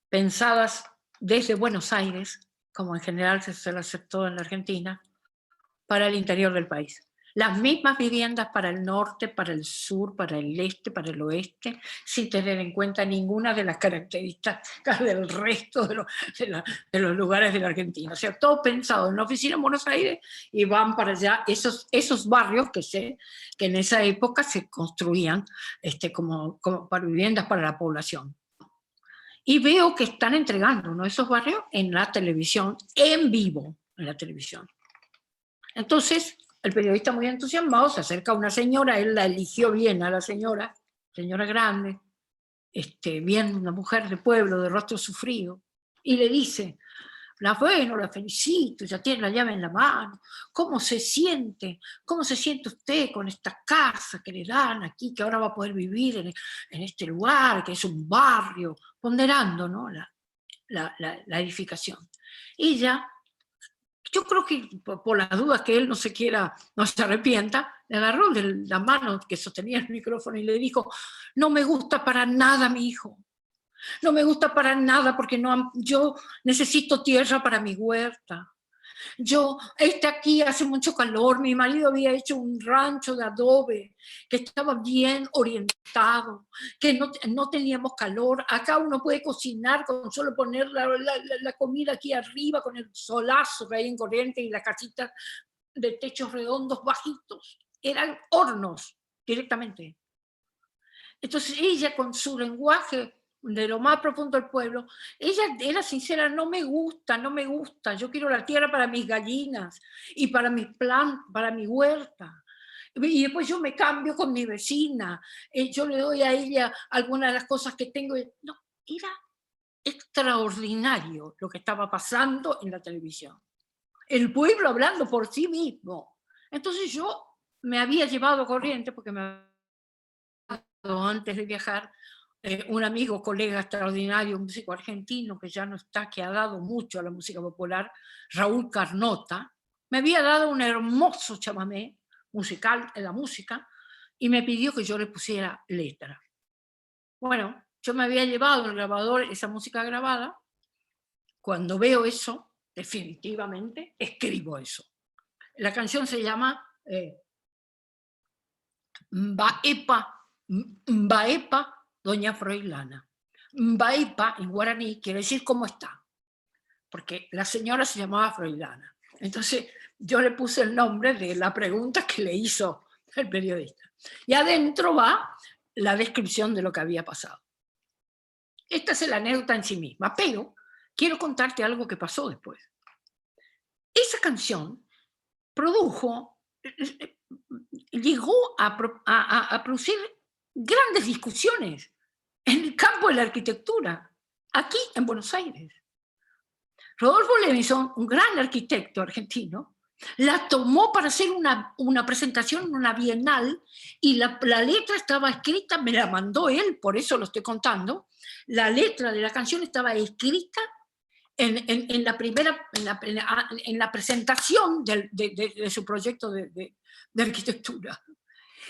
pensadas desde Buenos Aires, como en general se lo aceptó en la Argentina, para el interior del país. Las mismas viviendas para el norte, para el sur, para el este, para el oeste, sin tener en cuenta ninguna de las características del resto de los lugares de la Argentina. O sea, todo pensado en la oficina en Buenos Aires, y van para allá esos barrios que en esa época se construían como para viviendas para la población. Y veo que están entregando, ¿no?, esos barrios en la televisión, en vivo, en la televisión. Entonces, el periodista muy entusiasmado se acerca a una señora, él la eligió bien a la señora grande, bien, una mujer de pueblo, de rostro sufrido, y le dice: la felicito, ya tiene la llave en la mano, ¿cómo se siente usted con esta casa que le dan aquí, que ahora va a poder vivir en este lugar, que es un barrio, ponderando, ¿no?, la edificación? Y ella, yo creo que por las dudas que él no se arrepienta, le agarró de la mano que sostenía el micrófono y le dijo: no me gusta para nada mi hijo, no me gusta para nada, porque yo necesito tierra para mi huerta. Aquí hace mucho calor, mi marido había hecho un rancho de adobe que estaba bien orientado, que no teníamos calor. Acá uno puede cocinar con solo poner la comida aquí arriba, con el solazo que hay en Corrientes y las casitas de techos redondos bajitos. Eran hornos directamente. Entonces ella, con su lenguaje de lo más profundo del pueblo, ella era sincera: no me gusta, yo quiero la tierra para mis gallinas y para mis plantas, para mi huerta. Y después yo me cambio con mi vecina, yo le doy a ella algunas de las cosas que tengo. No, era extraordinario lo que estaba pasando en la televisión. El pueblo hablando por sí mismo. Entonces yo me había llevado a Corrientes, porque antes de viajar, un amigo, colega extraordinario, un músico argentino que ya no está, que ha dado mucho a la música popular, Raúl Carnota, me había dado un hermoso chamamé musical en la música, y me pidió que yo le pusiera letra. Bueno, yo me había llevado el grabador, esa música grabada. Cuando veo eso, definitivamente escribo eso. La canción se llama Mbaepa, Doña Froilana. Mbaepa en guaraní quiere decir cómo está, porque la señora se llamaba Froilana. Entonces yo le puse el nombre de la pregunta que le hizo el periodista. Y adentro va la descripción de lo que había pasado. Esta es la anécdota en sí misma, pero quiero contarte algo que pasó después. Esa canción llegó a producir grandes discusiones en el campo de la arquitectura, aquí en Buenos Aires. Rodolfo Levinson, un gran arquitecto argentino, la tomó para hacer una presentación en una bienal, y la letra estaba escrita, me la mandó él, por eso lo estoy contando. La letra de la canción estaba escrita en la presentación de su proyecto de arquitectura.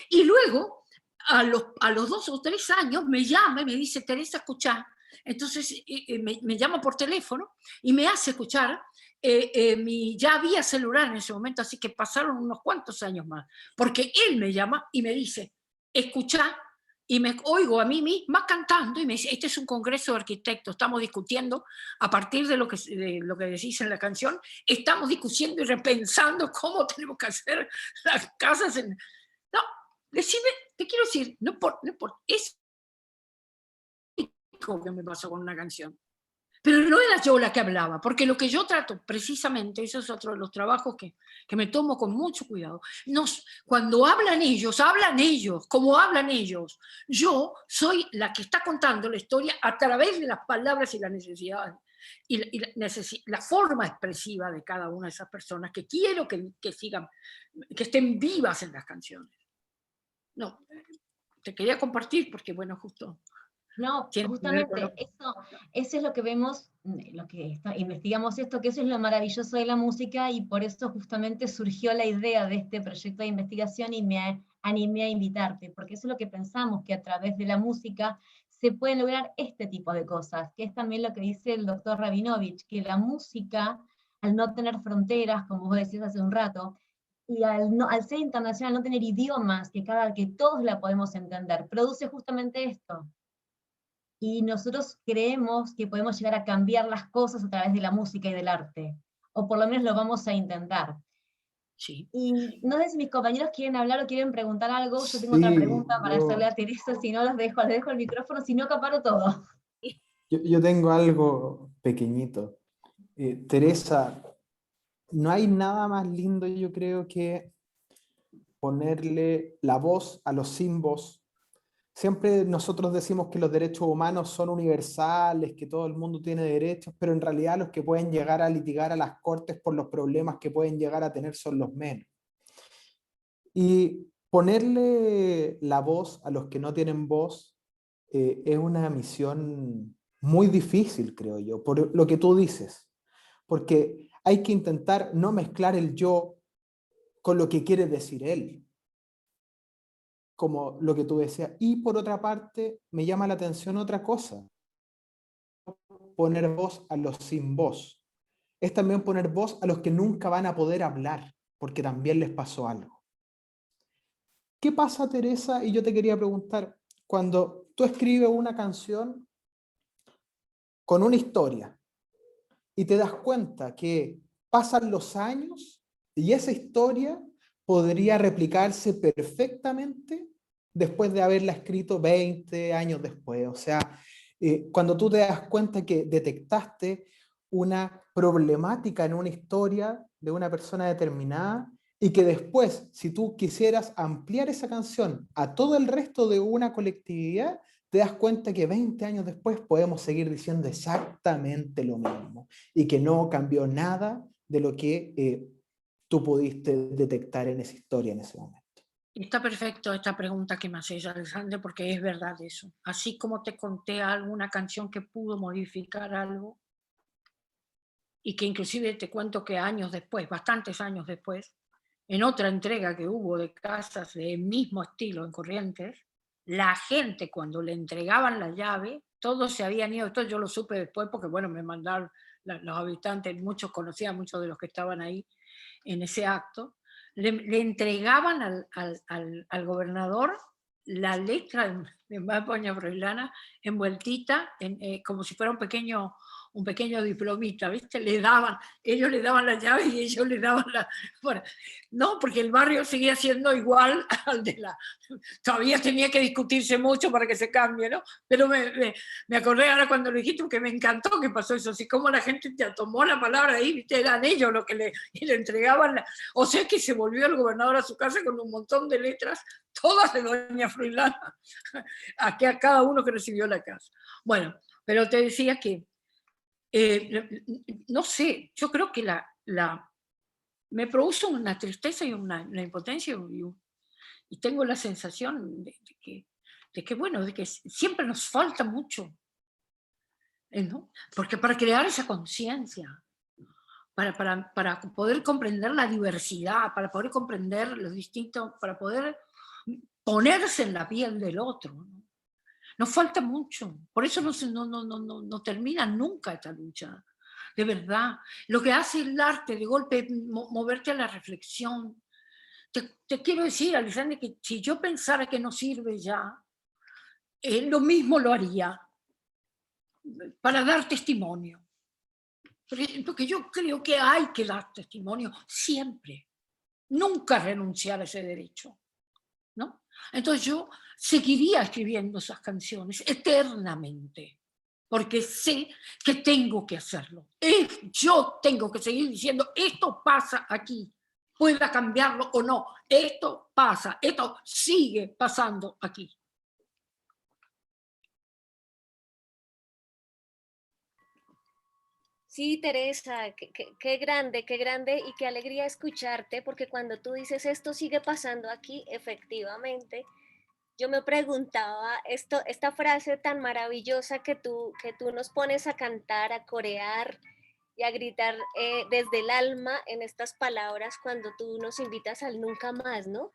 Y luego a los 2 o 3 años me llama y me dice, Teresa, escuchá. Entonces me llama por teléfono y me hace escuchar. Ya había celular en ese momento, así que pasaron unos cuantos años más, porque él me llama y me dice, escuchá, y me oigo a mí misma cantando y me dice, este es un congreso de arquitectos, estamos discutiendo a partir de lo que decís en la canción, estamos discutiendo y repensando cómo tenemos que hacer las casas. No, decime, te quiero decir, no por es que me pasó con una canción. Pero no era yo la que hablaba, porque lo que yo trato, precisamente, eso es otro de los trabajos que me tomo con mucho cuidado. Cuando hablan ellos, como hablan ellos. Yo soy la que está contando la historia a través de las palabras y las necesidades, y la forma expresiva de cada una de esas personas que quiero que sigan, que estén vivas en las canciones. No, te quería compartir porque, bueno, justo... No, justamente eso es lo que vemos, lo que investigamos esto, que eso es lo maravilloso de la música, y por eso justamente surgió la idea de este proyecto de investigación y me animé a invitarte, porque eso es lo que pensamos, que a través de la música se pueden lograr este tipo de cosas, que es también lo que dice el doctor Rabinovich, que la música, al no tener fronteras, como vos decías hace un rato, y al ser internacional, no tener idiomas, que todos la podemos entender, produce justamente esto. Y nosotros creemos que podemos llegar a cambiar las cosas a través de la música y del arte, o por lo menos lo vamos a intentar. Sí. Y no sé si mis compañeros quieren hablar o quieren preguntar algo. Yo tengo otra pregunta para hacerle a Teresa, si no les dejo el micrófono, si no acaparo todo. Yo tengo algo pequeñito. Teresa, no hay nada más lindo, yo creo, que ponerle la voz a los sin voz. Siempre nosotros decimos que los derechos humanos son universales, que todo el mundo tiene derechos, pero en realidad los que pueden llegar a litigar a las cortes por los problemas que pueden llegar a tener son los menos. Y ponerle la voz a los que no tienen voz es una misión muy difícil, creo yo, por lo que tú dices, porque hay que intentar no mezclar el yo con lo que quiere decir él, como lo que tú decías. Y por otra parte, me llama la atención otra cosa, poner voz a los sin voz. Es también poner voz a los que nunca van a poder hablar, porque también les pasó algo. ¿Qué pasa, Teresa? Y yo te quería preguntar, cuando tú escribes una canción con una historia y te das cuenta que pasan los años y esa historia podría replicarse perfectamente después de haberla escrito 20 años después. O sea, cuando tú te das cuenta que detectaste una problemática en una historia de una persona determinada y que después, si tú quisieras ampliar esa canción a todo el resto de una colectividad, te das cuenta que 20 años después podemos seguir diciendo exactamente lo mismo y que no cambió nada de lo que tú pudiste detectar en esa historia en ese momento. Está perfecto esta pregunta que me haces, Alexander, porque es verdad eso. Así como te conté alguna canción que pudo modificar algo, y que inclusive te cuento que años después, bastantes años después, en otra entrega que hubo de casas del mismo estilo en Corrientes, la gente cuando le entregaban la llave, todos se habían ido. Esto yo lo supe después porque, bueno, me mandaron los habitantes, muchos conocían, muchos de los que estaban ahí en ese acto, le entregaban al gobernador la letra de Mapoña Froilana envueltita como si fuera un pequeño diplomita, ¿viste? Ellos le daban la llave y ellos le daban la... Bueno, no, porque el barrio seguía siendo igual al de la... Todavía tenía que discutirse mucho para que se cambie, ¿no? Pero me acordé ahora cuando lo dijiste, que me encantó que pasó eso, así como la gente te tomó la palabra ahí, ¿viste? Eran ellos los que le entregaban O sea que se volvió el gobernador a su casa con un montón de letras, todas de doña Froilana, a cada uno que recibió la casa. Bueno, pero te decía que no sé, yo creo que me produce una tristeza y una impotencia, y tengo la sensación de que siempre nos falta mucho, ¿no? Porque para crear esa conciencia, para poder comprender la diversidad, para poder comprender los distintos, para poder ponerse en la piel del otro, ¿no? Nos falta mucho, por eso no termina nunca esta lucha, de verdad. Lo que hace el arte de golpe es moverte a la reflexión. Te quiero decir, Alexander, que si yo pensara que no sirve ya, lo mismo lo haría para dar testimonio. Porque yo creo que hay que dar testimonio siempre, nunca renunciar a ese derecho, ¿no? Entonces yo seguiría escribiendo esas canciones eternamente, porque sé que tengo que hacerlo. Yo tengo que seguir diciendo, esto pasa aquí, pueda cambiarlo o no, esto pasa, esto sigue pasando aquí. Sí, Teresa, qué grande y qué alegría escucharte, porque cuando tú dices esto sigue pasando aquí, efectivamente, yo me preguntaba, esta frase tan maravillosa que tú nos pones a cantar, a corear y a gritar desde el alma en estas palabras cuando tú nos invitas al nunca más, ¿no?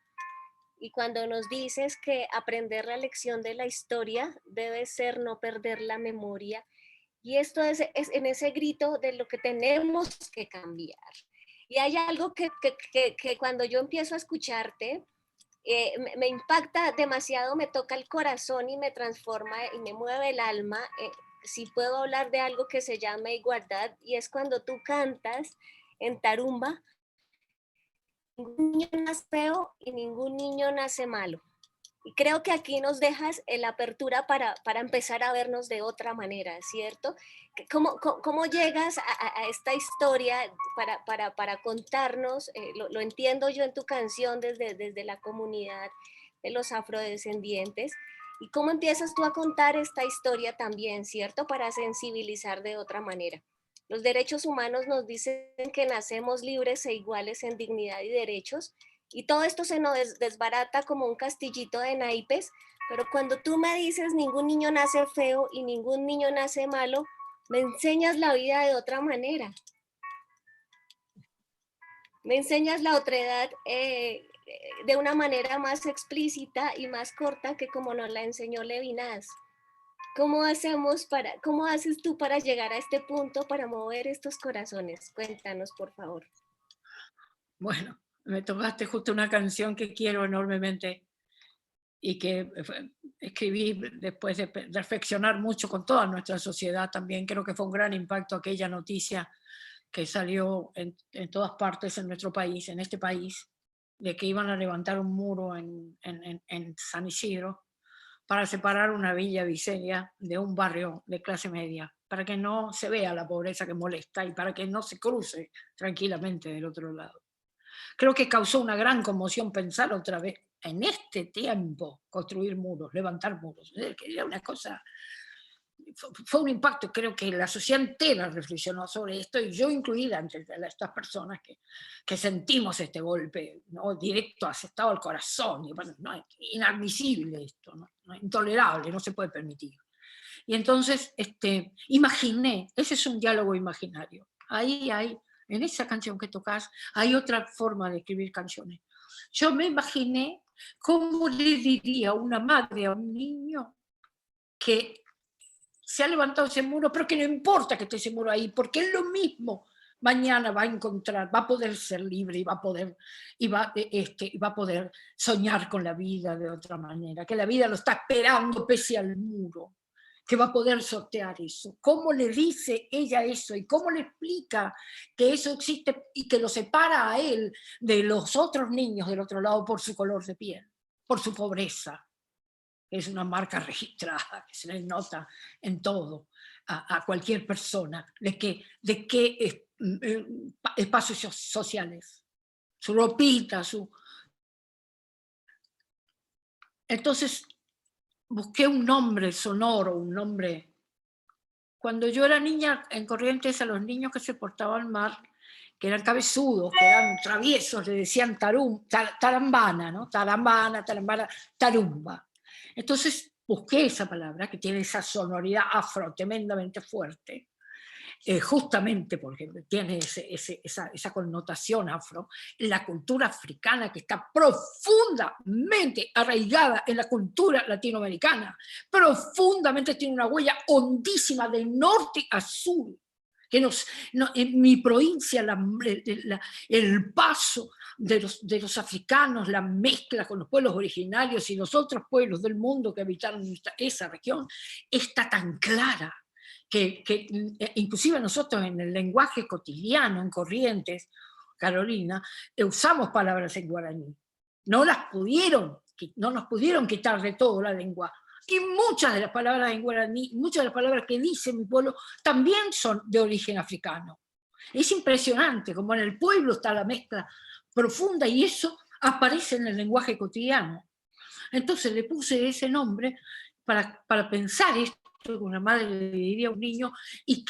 Y cuando nos dices que aprender la lección de la historia debe ser no perder la memoria. Y esto es en ese grito de lo que tenemos que cambiar. Y hay algo que cuando yo empiezo a escucharte, me impacta demasiado, me toca el corazón y me transforma y me mueve el alma. Si puedo hablar de algo que se llama igualdad, y es cuando tú cantas en Tarumba, ningún niño nace feo y ningún niño nace malo. Y creo que aquí nos dejas la apertura para empezar a vernos de otra manera, ¿cierto? ¿Cómo llegas a esta historia para contarnos? Lo entiendo yo en tu canción desde la comunidad de los afrodescendientes. ¿Y cómo empiezas tú a contar esta historia también, ¿cierto? Para sensibilizar de otra manera. Los derechos humanos nos dicen que nacemos libres e iguales en dignidad y derechos, y todo esto se nos desbarata como un castillito de naipes, pero cuando tú me dices ningún niño nace feo y ningún niño nace malo, me enseñas la vida de otra manera. Me enseñas la otredad de una manera más explícita y más corta que como nos la enseñó Levinas. ¿Cómo haces tú para llegar a este punto, para mover estos corazones? Cuéntanos, por favor. Bueno, me tocaste justo una canción que quiero enormemente y que escribí después de reflexionar mucho con toda nuestra sociedad también. Creo que fue un gran impacto aquella noticia que salió en todas partes en nuestro país, en este país, de que iban a levantar un muro en San Isidro para separar una villa Viseria de un barrio de clase media, para que no se vea la pobreza que molesta y para que no se cruce tranquilamente del otro lado. Creo que causó una gran conmoción pensar otra vez en este tiempo construir muros, levantar muros. Era una cosa, fue un impacto. Creo que la sociedad entera reflexionó sobre esto, y yo incluida entre estas personas que sentimos este golpe, ¿no? Directo, asestado al corazón. Y bueno, no, es inadmisible esto, ¿no? Intolerable, no se puede permitir. Y entonces imaginé, ese es un diálogo imaginario. Ahí hay, en esa canción que tocas, hay otra forma de escribir canciones. Yo me imaginé cómo le diría una madre a un niño que se ha levantado ese muro, pero que no importa que esté ese muro ahí, porque es lo mismo. Mañana va a encontrar, va a poder ser libre y va a poder soñar con la vida de otra manera, que la vida lo está esperando pese al muro, que va a poder sortear eso. ¿Cómo le dice ella eso? ¿Y cómo le explica que eso existe y que lo separa a él de los otros niños del otro lado por su color de piel, por su pobreza? Es una marca registrada que se le nota en todo a cualquier persona de qué espacios sociales, su ropita, Entonces busqué un nombre sonoro, un nombre. Cuando yo era niña en Corrientes, a los niños que se portaban mal, que eran cabezudos, que eran traviesos, le decían tarambana, ¿no? Tarambana, tarumba. Entonces busqué esa palabra que tiene esa sonoridad afro tremendamente fuerte justamente porque tiene esa connotación afro, la cultura africana que está profundamente arraigada en la cultura latinoamericana, profundamente tiene una huella hondísima de norte a sur, que en mi provincia el paso de los africanos, la mezcla con los pueblos originarios y los otros pueblos del mundo que habitaron esa región, está tan clara que inclusive nosotros en el lenguaje cotidiano, en Corrientes, Carolina, usamos palabras en guaraní. No nos pudieron quitar de todo la lengua. Y muchas de las palabras en guaraní, muchas de las palabras que dice mi pueblo, también son de origen africano. Es impresionante como en el pueblo está la mezcla profunda y eso aparece en el lenguaje cotidiano. Entonces le puse ese nombre para pensar esto que una madre le diría a un niño y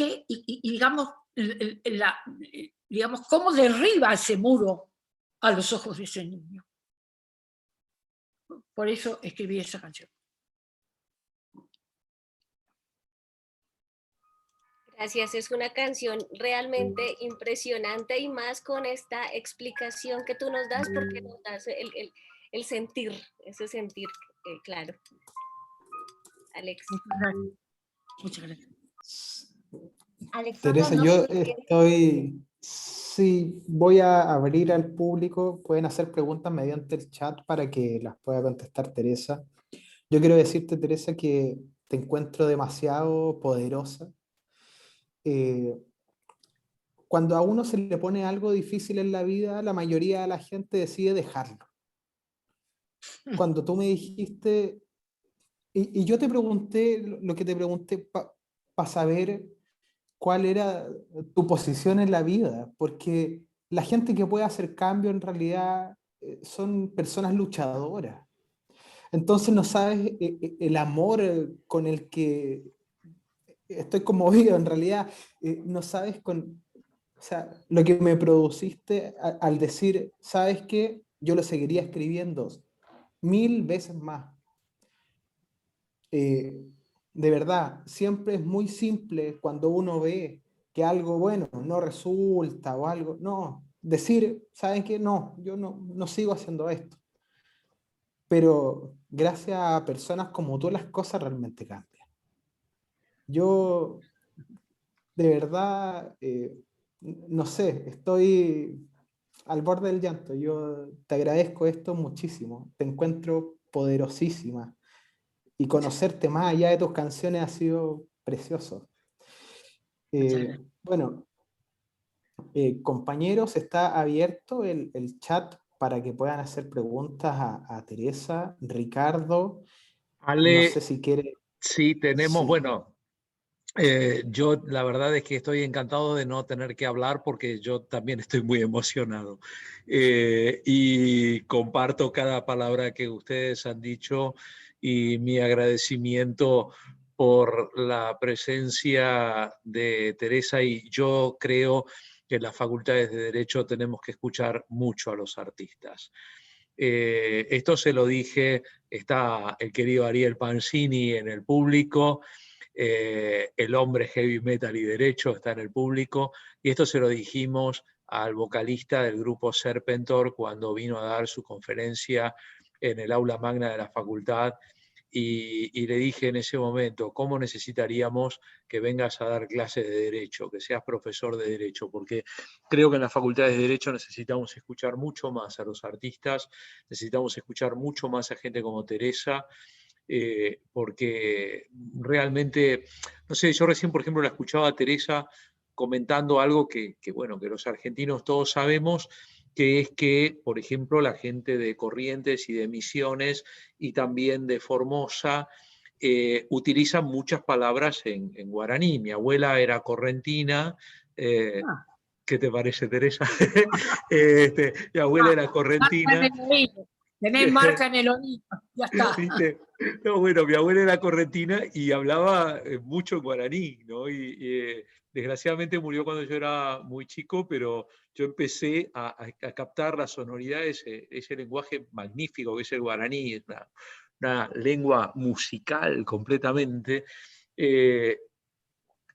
digamos, cómo derriba ese muro a los ojos de ese niño. Por eso escribí esa canción. Gracias, es una canción realmente impresionante y más con esta explicación que tú nos das porque nos das el sentir, ese sentir, claro. Alex. Muchas gracias. Alexander, Teresa, no yo sé estoy, sí, voy a abrir al público, pueden hacer preguntas mediante el chat para que las pueda contestar Teresa. Yo quiero decirte, Teresa, que te encuentro demasiado poderosa. Cuando a uno se le pone algo difícil en la vida, la mayoría de la gente decide dejarlo. Cuando tú me dijiste, y yo te pregunté lo que te pregunté para saber cuál era tu posición en la vida, porque la gente que puede hacer cambio en realidad son personas luchadoras. Entonces no sabes el amor con el que estoy conmovido, en realidad no sabes o sea, lo que me produciste al decir, ¿sabes qué? Yo lo seguiría escribiendo 1000 veces más. De verdad, siempre es muy simple cuando uno ve que algo bueno no resulta o algo, no, decir, ¿saben qué? No, yo no sigo haciendo esto. Pero gracias a personas como tú las cosas realmente cambian. Yo, de verdad, no sé, estoy al borde del llanto. Yo te agradezco esto muchísimo. Te encuentro poderosísima. Y conocerte más allá de tus canciones ha sido precioso. Bueno, compañeros, está abierto el chat para que puedan hacer preguntas a Teresa, Ricardo. Ale, no sé si quiere. Sí, tenemos, Sí. bueno, yo la verdad es que estoy encantado de no tener que hablar porque yo también estoy muy emocionado y comparto cada palabra que ustedes han dicho y mi agradecimiento por la presencia de Teresa, y yo creo que en las facultades de Derecho tenemos que escuchar mucho a los artistas. Esto se lo dije, está el querido Ariel Pancini en el público, el hombre heavy metal y derecho está en el público, y esto se lo dijimos al vocalista del grupo Serpentor cuando vino a dar su conferencia en el aula magna de la facultad, y le dije en ese momento, ¿cómo necesitaríamos que vengas a dar clases de derecho, que seas profesor de derecho? Porque creo que en las facultades de derecho necesitamos escuchar mucho más a los artistas, necesitamos escuchar mucho más a gente como Teresa, porque realmente, no sé, yo recién, por ejemplo, la escuchaba a Teresa comentando algo bueno, que los argentinos todos sabemos, que es que, por ejemplo, la gente de Corrientes y de Misiones y también de Formosa utilizan muchas palabras en guaraní. Mi abuela era correntina. ¿Qué te parece, Teresa? Mi abuela era correntina. Tenés marca en el oído, ya está. ¿Viste? No, bueno, mi abuela era correntina y hablaba mucho en guaraní, ¿no? Desgraciadamente murió cuando yo era muy chico, pero yo empecé a captar la sonoridad de ese lenguaje magnífico que es el guaraní, es una lengua musical completamente.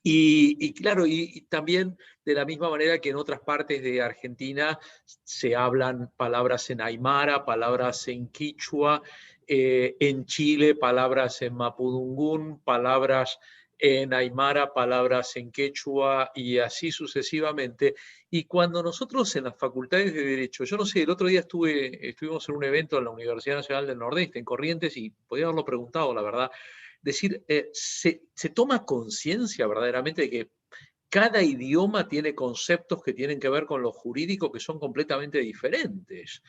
Y claro, y también de la misma manera que en otras partes de Argentina se hablan palabras en aymara, palabras en quichua, en Chile palabras en mapudungún, palabras en aymara, palabras en quechua y así sucesivamente. Y cuando nosotros en las facultades de Derecho, yo no sé, el otro día estuvimos en un evento en la Universidad Nacional del Nordeste, en Corrientes, y podía haberlo preguntado, la verdad, decir, se toma conciencia verdaderamente de que cada idioma tiene conceptos que tienen que ver con lo jurídico que son completamente diferentes.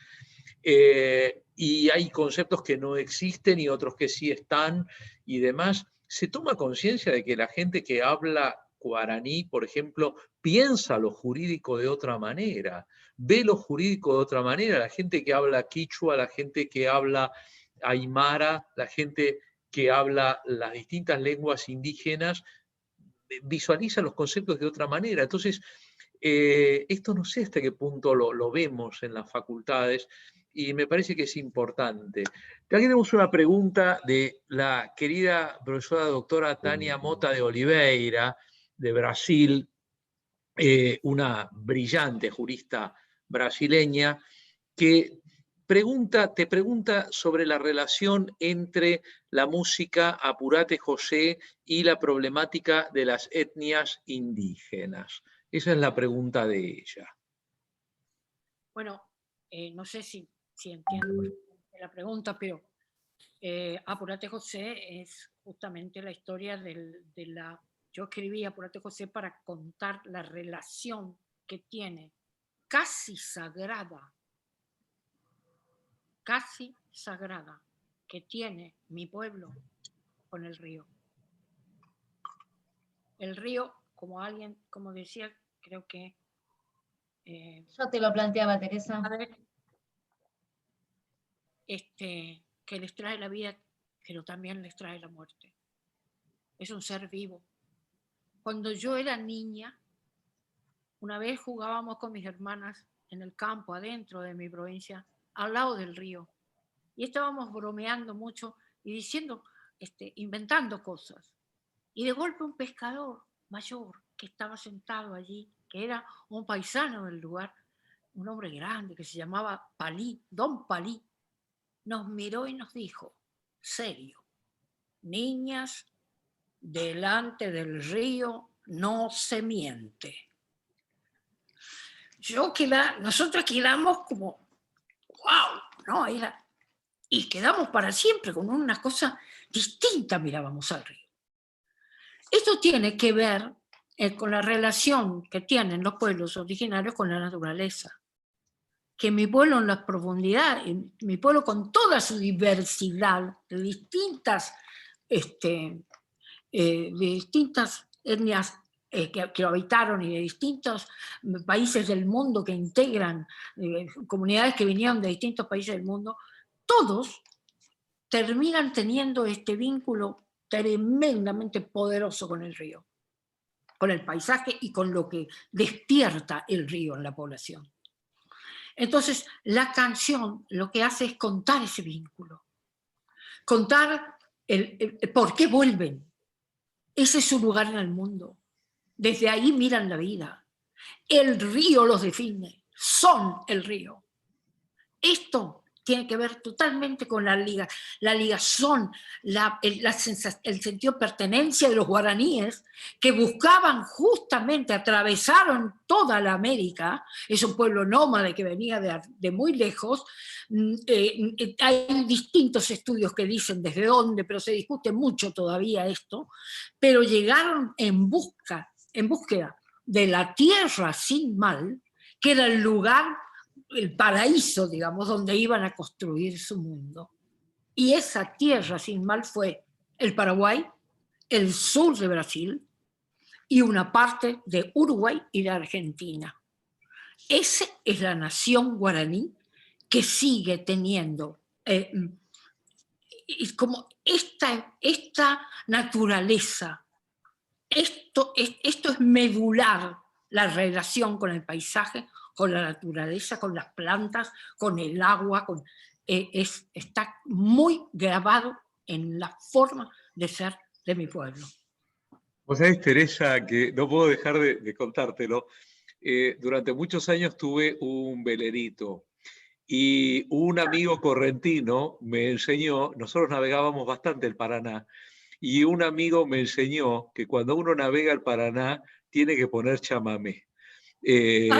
Y hay conceptos que no existen y otros que sí están y demás. Se toma conciencia de que la gente que habla guaraní, por ejemplo, piensa lo jurídico de otra manera, ve lo jurídico de otra manera. La gente que habla quichua, la gente que habla aymara, la gente que habla las distintas lenguas indígenas, visualiza los conceptos de otra manera. Entonces, esto no sé hasta qué punto lo vemos en las facultades y me parece que es importante. Aquí tenemos una pregunta de la querida profesora doctora Tania Mota de Oliveira, de Brasil, una brillante jurista brasileña, que te pregunta sobre la relación entre la música Apurate José y la problemática de las etnias indígenas. Esa es la pregunta de ella. Bueno, no sé si entiendo la pregunta, pero Apurate José es justamente la historia de la... Yo escribí Apurate José para contar la relación que tiene casi sagrada que tiene mi pueblo con el río. El río, como decía, creo que... Yo te lo planteaba, Teresa. Que les trae la vida, pero también les trae la muerte. Es un ser vivo. Cuando yo era niña, una vez jugábamos con mis hermanas en el campo, adentro de mi provincia, al lado del río. Y estábamos bromeando mucho y diciendo, inventando cosas. Y de golpe un pescador mayor que estaba sentado allí, que era un paisano del lugar, un hombre grande que se llamaba Palí, Don Palí, nos miró y nos dijo, serio, niñas, delante del río no se miente. Nosotros quedamos como, wow, ¿no? Y quedamos para siempre con una cosa distinta, mirábamos al río. Esto tiene que ver con la relación que tienen los pueblos originarios con la naturaleza. Que mi pueblo en la profundidad, mi pueblo con toda su diversidad de distintas etnias que lo habitaron y de distintos países del mundo que integran, comunidades que vinieron de distintos países del mundo, todos terminan teniendo este vínculo tremendamente poderoso con el río, con el paisaje y con lo que despierta el río en la población. Entonces, la canción lo que hace es contar ese vínculo, contar el por qué vuelven. Ese es su lugar en el mundo. Desde ahí miran la vida. El río los define, son el río. Esto tiene que ver totalmente con la ligazón, el sentido de pertenencia de los guaraníes que buscaban justamente, atravesaron toda la América, es un pueblo nómade que venía de muy lejos, hay distintos estudios que dicen desde dónde, pero se discute mucho todavía esto, pero llegaron en búsqueda de la tierra sin mal, que era el lugar, el paraíso, digamos, donde iban a construir su mundo. Y esa tierra sin mal fue el Paraguay, el sur de Brasil y una parte de Uruguay y de Argentina. Esa es la nación guaraní que sigue teniendo como esta naturaleza. Esto es medular la relación con el paisaje, con la naturaleza, con las plantas, con el agua, está muy grabado en la forma de ser de mi pueblo. Vos sabés, Teresa, que no puedo dejar de contártelo. Durante muchos años tuve un velerito y un amigo correntino me enseñó, nosotros navegábamos bastante el Paraná, y un amigo me enseñó que cuando uno navega el Paraná tiene que poner chamamé. En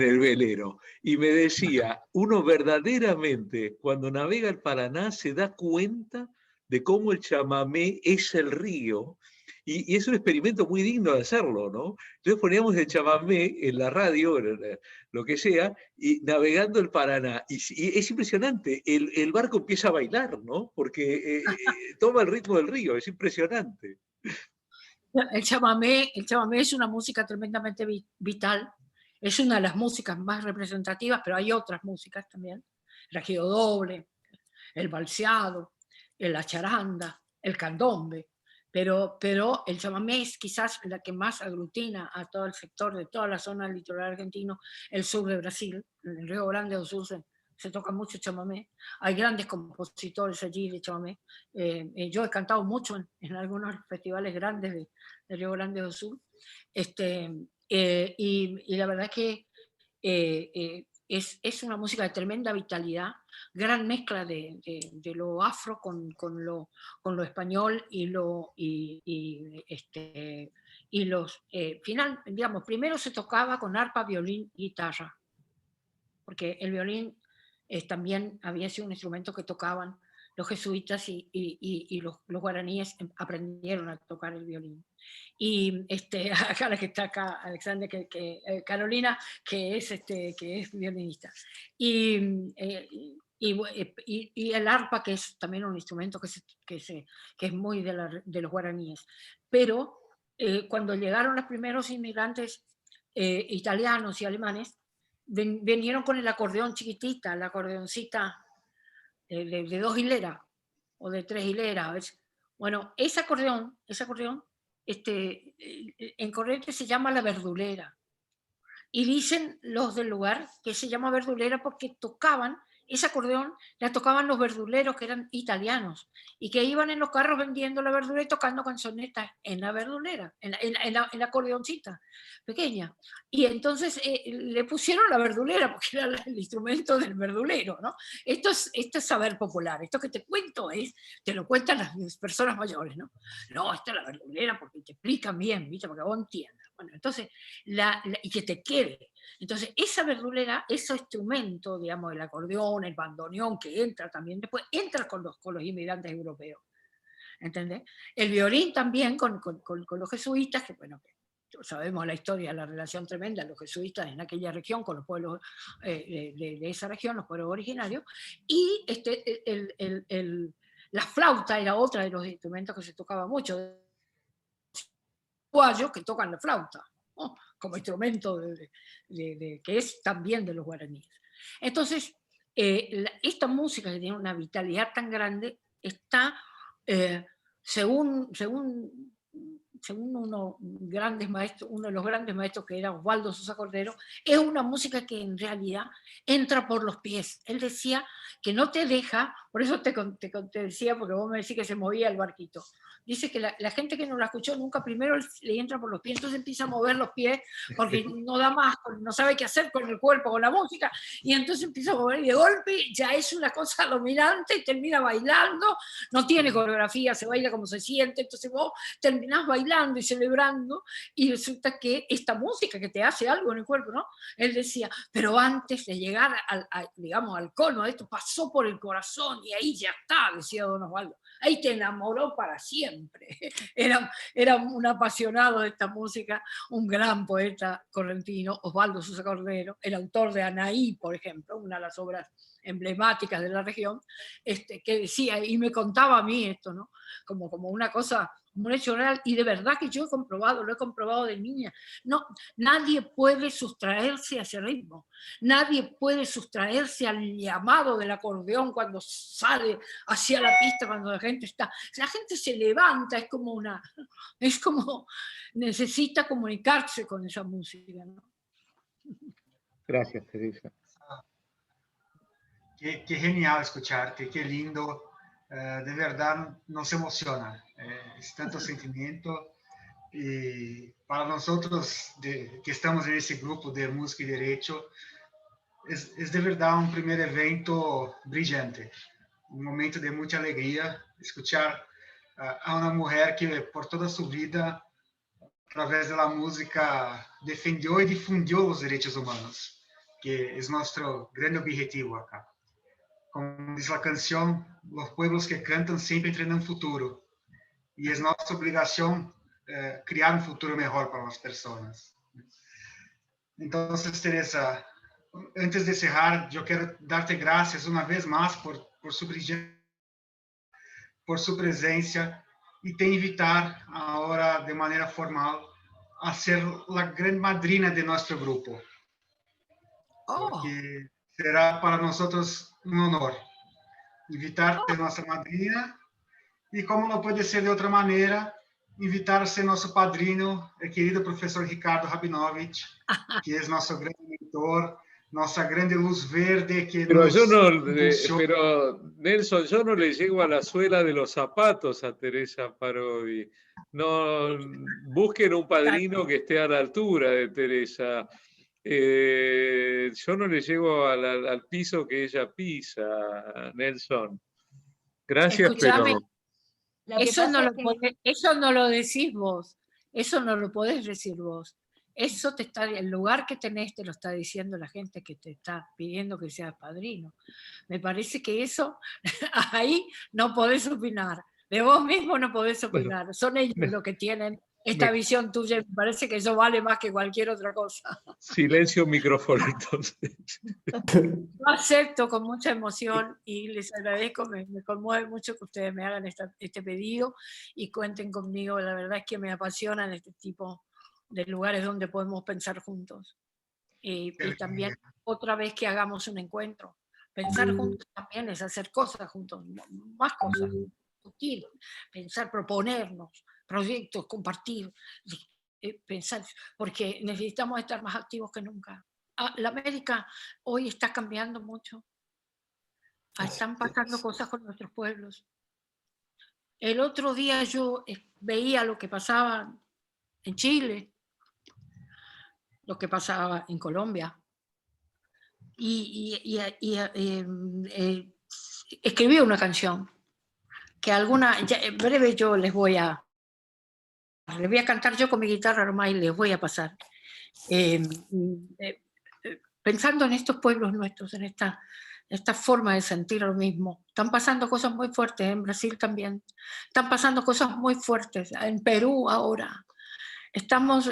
el velero. Y me decía, uno verdaderamente cuando navega el Paraná se da cuenta de cómo el chamamé es el río. Y es un experimento muy digno de hacerlo, ¿no? Entonces poníamos el chamamé en la radio, lo que sea, y navegando el Paraná. Y es impresionante, el barco empieza a bailar, ¿no? Porque toma el ritmo del río, es impresionante. El chamamé es una música tremendamente vital. Es una de las músicas más representativas, pero hay otras músicas también. El doble, el balseado, la charanda, el candombe. Pero el chamamé es quizás la que más aglutina a todo el sector de toda la zona del litoral argentino, el sur de Brasil, en el Río Grande do Sul se toca mucho chamamé. Hay grandes compositores allí de chamamé. Yo he cantado mucho en algunos festivales grandes de Río Grande do Sul. Y la verdad es que es una música de tremenda vitalidad, gran mezcla de lo afro con lo español y los final, digamos, primero se tocaba con arpa, violín, guitarra, porque el violín también había sido un instrumento que tocaban los jesuitas y los guaraníes aprendieron a tocar el violín. Y acá la que está acá, Alexander, Carolina, que es violinista. Y el arpa, que es también un instrumento que es muy de los guaraníes. Pero cuando llegaron los primeros inmigrantes italianos y alemanes, vinieron con el acordeón chiquitita, la acordeoncita de 2 hileras o de 3 hileras. Bueno, ese acordeón en Corrientes se llama la verdulera. Y dicen los del lugar que se llama verdulera porque tocaban, ese acordeón la tocaban los verduleros que eran italianos y que iban en los carros vendiendo la verdura y tocando canzonetas en la verdulera, en la acordeoncita pequeña. Y entonces le pusieron la verdulera porque era el instrumento del verdulero, ¿no? Esto es saber popular. Esto que te cuento te lo cuentan las personas mayores, ¿no? No, esta es la verdulera porque te explican bien, ¿viste? Porque vos entiendas. Bueno, entonces, y que te quede. Entonces, esa verdulera, ese instrumento, digamos, el acordeón, el bandoneón, que entra también, después entra con los inmigrantes europeos. ¿Entendés? El violín también con los jesuitas, que bueno, sabemos la historia, la relación tremenda de los jesuitas en aquella región con los pueblos de esa región, los pueblos originarios, y la flauta era otra de los instrumentos que se tocaba mucho, uruguayos que tocan la flauta, ¿no? Como instrumento que es también de los guaraníes. Entonces, esta música que tiene una vitalidad tan grande está, según uno de los grandes maestros que era Osvaldo Sosa Cordero, es una música que en realidad entra por los pies. Él decía que no te deja, por eso te decía, porque vos me decís que se movía el barquito. Dice que la gente que no la escuchó nunca, primero le entra por los pies, entonces empieza a mover los pies porque no da más, no sabe qué hacer con el cuerpo, con la música, y entonces empieza a mover y de golpe ya es una cosa dominante y termina bailando, no tiene coreografía, se baila como se siente, entonces vos terminás bailando y celebrando y resulta que esta música que te hace algo en el cuerpo, ¿no? Él decía, pero antes de llegar digamos, al colmo de esto, pasó por el corazón y ahí ya está, decía don Osvaldo. Ahí te enamoró para siempre. Era un apasionado de esta música, un gran poeta correntino, Osvaldo Sosa Cordero, el autor de Anaí, por ejemplo, una de las obras emblemáticas de la región, que decía, y me contaba a mí esto, ¿no? Como una cosa, un hecho real, y de verdad que yo lo he comprobado de niña. No, nadie puede sustraerse a ese ritmo, nadie puede sustraerse al llamado del acordeón cuando sale hacia la pista, cuando la gente se levanta, es como necesita comunicarse con esa música, ¿no? Gracias, Teresa. Qué genial escucharte, qué lindo. De verdad nos emociona. Es tanto sentimiento Y para nosotros que estamos en ese grupo de música y derecho, es de verdad un primer evento brillante, un momento de mucha alegría escuchar a una mujer que por toda su vida, a través de la música, defendió y difundió los derechos humanos, que es nuestro gran objetivo acá. Como dice la canción, los pueblos que cantan siempre tienen un futuro, y es nuestra obligación crear un futuro mejor para las personas. Entonces, Teresa, antes de cerrar, yo quiero darte gracias una vez más por su presencia y te invitar ahora de manera formal a ser la gran madrina de nuestro grupo, Oh, porque será para nosotros un honor invitarte a nuestra madrina y, como no puede ser de otra manera, invitar a ser nuestro padrino, el querido profesor Ricardo Rabinovich, que es nuestro gran mentor, nuestra grande luz verde que Pero nos yo no, impulsó. pero Nelson, yo no le llego a la suela de los zapatos a Teresa Parodi. No, busquen un padrino que esté a la altura de Teresa. Yo no le llego al piso que ella pisa, Nelson. Gracias, escúchame, pero Lo que eso pasa es no, que eso no lo decís vos, eso no lo podés decir vos. Eso te está, el lugar que tenés te lo está diciendo la gente que te está pidiendo que seas padrino. Me parece que eso, ahí no podés opinar. De vos mismo no podés bueno, opinar. Son ellos los que tienen esta me- visión tuya y me parece que eso vale más que cualquier otra cosa. silencio micrófono entonces. Lo acepto con mucha emoción y les agradezco, me conmueve mucho que ustedes me hagan este pedido y cuenten conmigo. La verdad es que me apasionan este tipo de lugares donde podemos pensar juntos. Y también otra vez que hagamos un encuentro. Pensar juntos también es hacer cosas juntos, más cosas, discutir, pensar, proponernos, proyectos, compartir, pensar, porque necesitamos estar más activos que nunca. La América hoy está cambiando mucho, están pasando cosas con nuestros pueblos. El otro día yo veía lo que pasaba en Chile, lo que pasaba en Colombia, y escribí una canción que en breve yo les voy a cantar yo con mi guitarra nomás y les voy a pasar. Pensando en estos pueblos nuestros, en esta forma de sentir lo mismo. Están pasando cosas muy fuertes en Brasil también. Están pasando cosas muy fuertes en Perú ahora. Estamos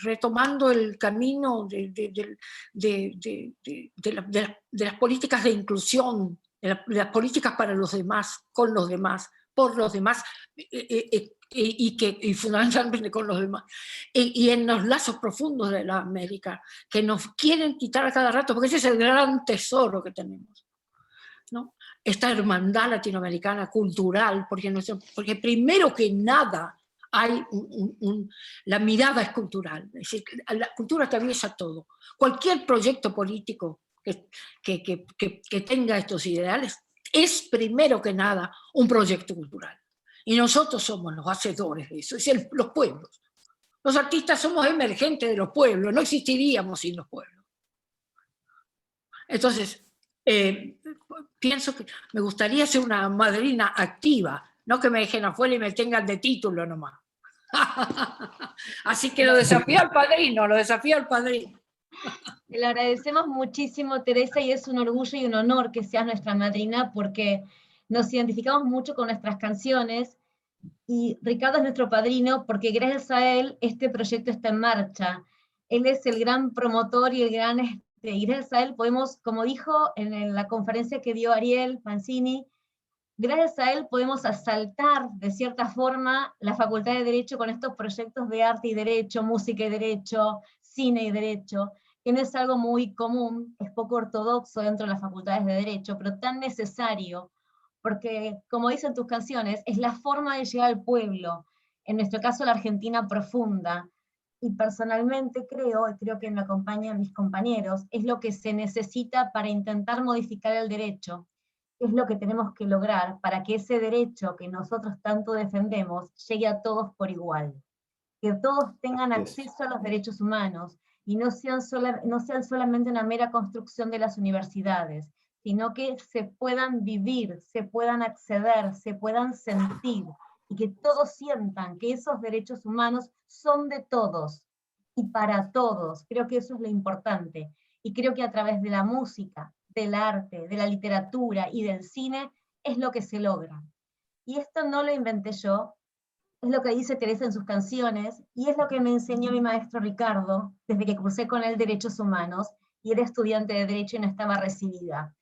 retomando el camino de las políticas de inclusión, de las políticas para los demás, con los demás, por los demás, y fundamentalmente con los demás. Y en los lazos profundos de la América, que nos quieren quitar a cada rato, porque ese es el gran tesoro que tenemos, ¿no? Esta hermandad latinoamericana cultural, porque primero que nada hay la mirada es cultural, es decir, la cultura atraviesa todo. Cualquier proyecto político que tenga estos ideales es primero que nada un proyecto cultural. Y nosotros somos los hacedores de eso, es los pueblos. Los artistas somos emergentes de los pueblos, no existiríamos sin los pueblos. Entonces, pienso que me gustaría ser una madrina activa, no que me dejen afuera y me tengan de título nomás. Así que lo desafío al padrino, lo desafío al padrino. te lo agradecemos muchísimo, Teresa, y es un orgullo y un honor que seas nuestra madrina porque nos identificamos mucho con nuestras canciones y Ricardo es nuestro padrino porque gracias a él este proyecto está en marcha. Él es el gran promotor y y gracias a él podemos, como dijo en la conferencia que dio Ariel Mancini, gracias a él podemos asaltar de cierta forma la Facultad de Derecho con estos proyectos de arte y derecho, música y derecho, cine y derecho, que no es algo muy común, es poco ortodoxo dentro de las facultades de derecho, pero tan necesario, porque como dicen tus canciones, es la forma de llegar al pueblo, en nuestro caso la Argentina profunda, y personalmente creo, y creo que me acompañan mis compañeros, es lo que se necesita para intentar modificar el derecho, es lo que tenemos que lograr para que ese derecho que nosotros tanto defendemos llegue a todos por igual. que todos tengan Así es. acceso a los derechos humanos y no sean solamente una mera construcción de las universidades, sino que se puedan vivir, se puedan acceder, se puedan sentir, y que todos sientan que esos derechos humanos son de todos y para todos. Creo que eso es lo importante. Y creo que a través de la música, del arte, de la literatura y del cine es lo que se logra. Y esto no lo inventé yo, es lo que dice Teresa en sus canciones, y es lo que me enseñó mi maestro Ricardo desde que cursé con él Derechos Humanos, y era estudiante de Derecho y no estaba recibida.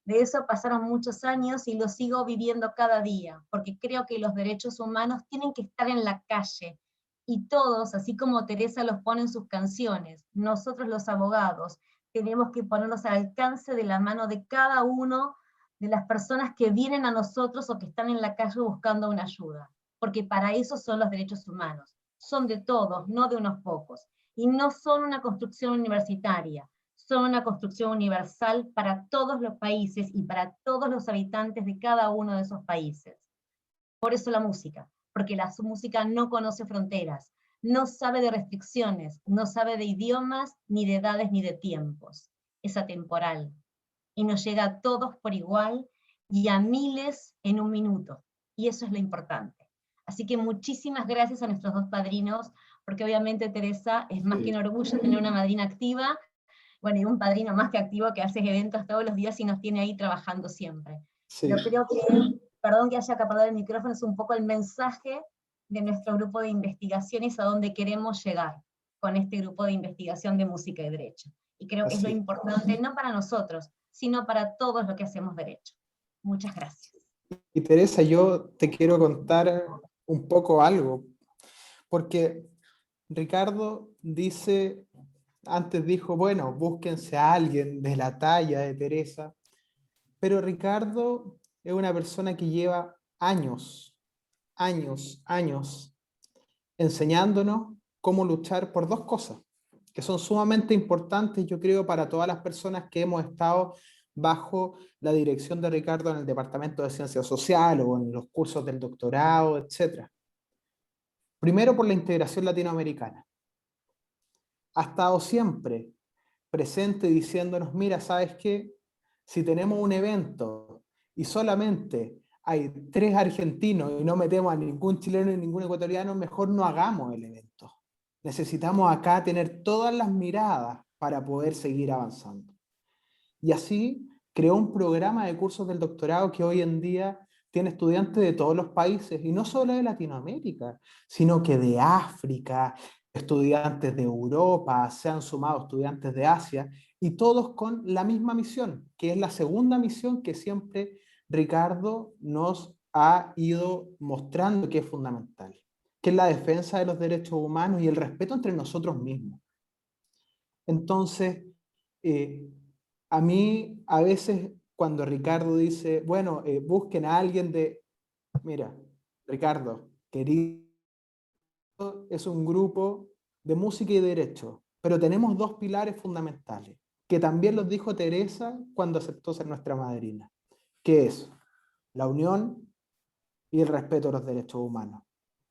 De eso pasaron muchos años y lo sigo viviendo cada día, porque creo que los derechos humanos tienen que estar en la calle, y todos, así como Teresa los pone en sus canciones, nosotros los abogados, tenemos que ponernos al alcance de la mano de cada uno de las personas que vienen a nosotros o que están en la calle buscando una ayuda, porque para eso son los derechos humanos, son de todos, no de unos pocos, y no son una construcción universitaria, son una construcción universal para todos los países y para todos los habitantes de cada uno de esos países. Por eso la música, porque la música no conoce fronteras, no sabe de restricciones, no sabe de idiomas, ni de edades, ni de tiempos. Es atemporal y nos llega a todos por igual y a miles en un minuto. Y eso es lo importante. Así que muchísimas gracias a nuestros dos padrinos, porque obviamente Teresa es más que un orgullo tener una madrina activa, bueno, y un padrino más que activo que hace eventos todos los días y nos tiene ahí trabajando siempre. Sí. Yo creo que, perdón que haya acaparado el micrófono, es un poco el mensaje de nuestro grupo de investigaciones a donde queremos llegar con este grupo de investigación de música y derecho. Y creo que es lo Así. importante, no para nosotros, sino para todos los que hacemos derecho. Muchas gracias. Y Teresa, yo te quiero contar un poco algo, porque Ricardo dice, antes dijo, bueno, búsquense a alguien de la talla de Teresa, pero Ricardo es una persona que lleva años enseñándonos cómo luchar por dos cosas, que son sumamente importantes, yo creo, para todas las personas que hemos estado bajo la dirección de Ricardo en el Departamento de Ciencias Sociales o en los cursos del doctorado, etc. Primero, por la integración latinoamericana. Ha estado siempre presente diciéndonos, mira, ¿sabes qué? Si tenemos un evento y solamente hay 3 argentinos y no metemos a ningún chileno y ningún ecuatoriano, mejor no hagamos el evento. Necesitamos acá tener todas las miradas para poder seguir avanzando. Y así creó un programa de cursos del doctorado que hoy en día tiene estudiantes de todos los países, y no solo de Latinoamérica, sino que de África, estudiantes de Europa, se han sumado estudiantes de Asia, y todos con la misma misión, que es la segunda misión que siempre Ricardo nos ha ido mostrando que es fundamental, que es la defensa de los derechos humanos y el respeto entre nosotros mismos. Entonces, a mí a veces cuando Ricardo dice, bueno, busquen a alguien de... Mira, Ricardo, querido, es un grupo de música y derecho, pero tenemos 2 pilares fundamentales, que también los dijo Teresa cuando aceptó ser nuestra madrina, que es la unión y el respeto a los derechos humanos.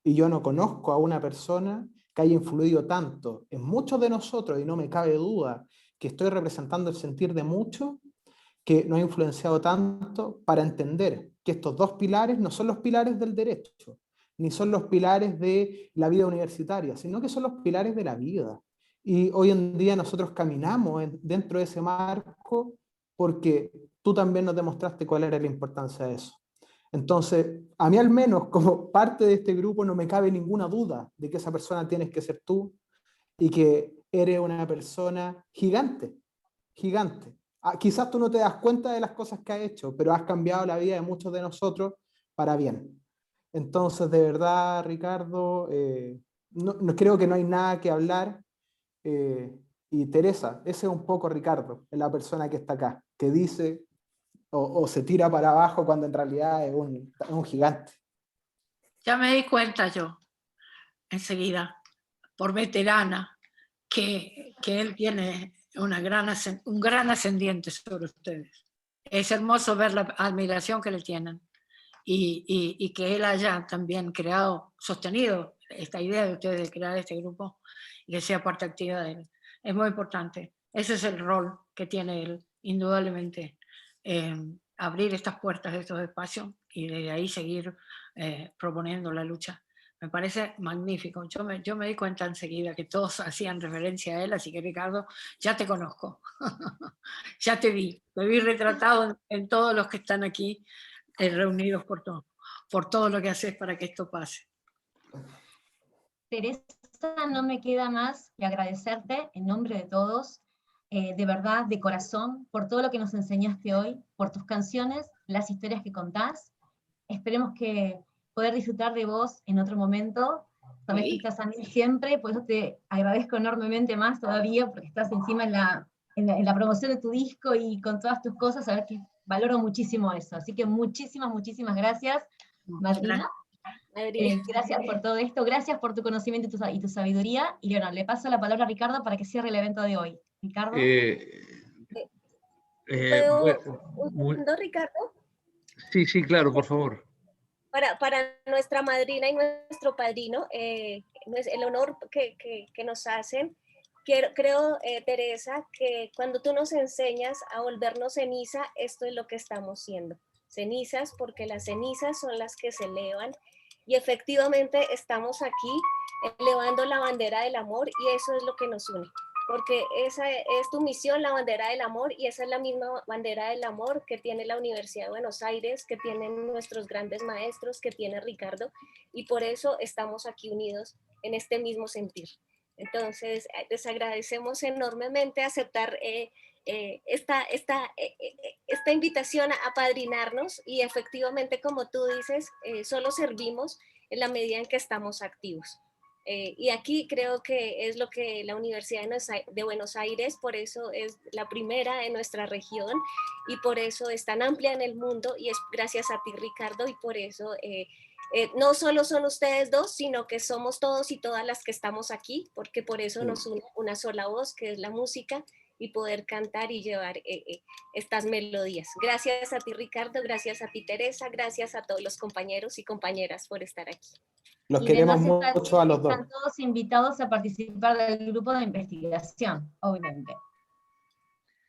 Y yo no conozco a una persona que haya influido tanto en muchos de nosotros, y no me cabe duda que estoy representando el sentir de muchos, que nos ha influenciado tanto para entender que estos 2 pilares no son los pilares del derecho, ni son los pilares de la vida universitaria, sino que son los pilares de la vida. Y hoy en día nosotros caminamos dentro de ese marco porque tú también nos demostraste cuál era la importancia de eso. Entonces, a mí al menos como parte de este grupo no me cabe ninguna duda de que esa persona tienes que ser tú y que eres una persona gigante, gigante. Quizás tú no te das cuenta de las cosas que has hecho, pero has cambiado la vida de muchos de nosotros para bien. Entonces, de verdad, Ricardo, no creo que no hay nada que hablar. Y Teresa, ese es un poco Ricardo, es la persona que está acá, que dice o se tira para abajo cuando en realidad es un gigante. Ya me di cuenta yo, enseguida, por veterana, que él tiene un gran ascendiente sobre ustedes. Es hermoso ver la admiración que le tienen y que él haya también creado, sostenido esta idea de ustedes de crear este grupo y que sea parte activa de él. Es muy importante. Ese es el rol que tiene él, indudablemente. Abrir estas puertas de estos espacios y de ahí seguir proponiendo la lucha. Me parece magnífico. Yo me di cuenta enseguida que todos hacían referencia a él, así que Ricardo, ya te conozco. Ya te vi retratado en todos los que están aquí reunidos por todo lo que haces para que esto pase. Teresa, no me queda más que agradecerte en nombre de todos, de verdad, de corazón, por todo lo que nos enseñaste hoy, por tus canciones, las historias que contás. Esperemos que poder disfrutar de vos en otro momento. Sabés que estás a mí siempre, por eso te agradezco enormemente más todavía, porque estás encima en la promoción de tu disco y con todas tus cosas, sabés que valoro muchísimo eso. Así que muchísimas gracias, madrina. Gracias por todo esto, gracias por tu conocimiento y tu sabiduría. Y bueno, le paso la palabra a Ricardo para que cierre el evento de hoy. Ricardo. ¿Un segundo, Ricardo? Sí, claro, por favor. Para nuestra madrina y nuestro padrino, el honor que nos hacen, creo, Teresa, que cuando tú nos enseñas a volvernos ceniza, esto es lo que estamos siendo. Cenizas, porque las cenizas son las que se elevan, y efectivamente estamos aquí elevando la bandera del amor, y eso es lo que nos une. Porque esa es tu misión, la bandera del amor, y esa es la misma bandera del amor que tiene la Universidad de Buenos Aires, que tienen nuestros grandes maestros, que tiene Ricardo, y por eso estamos aquí unidos en este mismo sentir. Entonces, les agradecemos enormemente aceptar esta invitación a apadrinarnos, y efectivamente, como tú dices, solo servimos en la medida en que estamos activos. Y aquí creo que es lo que la Universidad de Buenos Aires, por eso es la primera en nuestra región, y por eso es tan amplia en el mundo, y es gracias a ti, Ricardo, y por eso no solo son ustedes dos, sino que somos todos y todas las que estamos aquí, porque por eso nos une una sola voz, que es la música, y poder cantar y llevar estas melodías. Gracias a ti, Ricardo, gracias a ti, Teresa, gracias a todos los compañeros y compañeras por estar aquí. Los queremos mucho a los dos. Están todos invitados a participar del grupo de investigación, obviamente.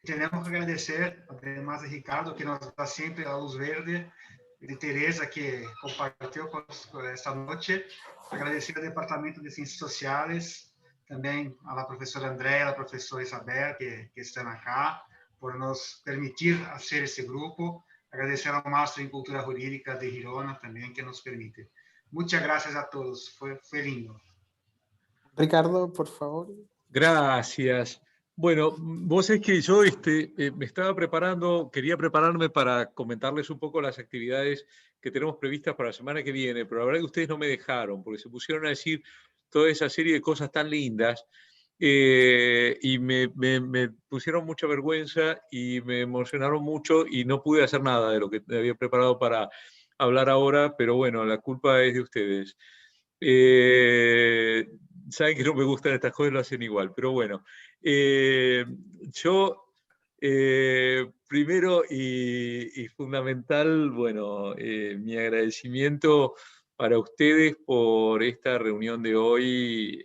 Tenemos que agradecer, además de Ricardo, que nos da siempre la luz verde, de Teresa, que compartió con esta noche. Agradecer al Departamento de Ciencias Sociales, también a la profesora Andrea, a la profesora Isabel, que están acá, por nos permitir hacer ese grupo. Agradecer al Máster en Cultura Jurídica de Girona también, que nos permite. Muchas gracias a todos, fue lindo. Ricardo, por favor. Gracias. Bueno, vos es que yo me estaba quería prepararme para comentarles un poco las actividades que tenemos previstas para la semana que viene, pero la verdad que ustedes no me dejaron, porque se pusieron a decir toda esa serie de cosas tan lindas, y me pusieron mucha vergüenza y me emocionaron mucho, y no pude hacer nada de lo que me había preparado para hablar ahora, pero bueno, la culpa es de ustedes. Saben que no me gustan estas cosas, lo hacen igual, pero bueno. Yo, primero y fundamental, bueno, mi agradecimiento para ustedes por esta reunión de hoy.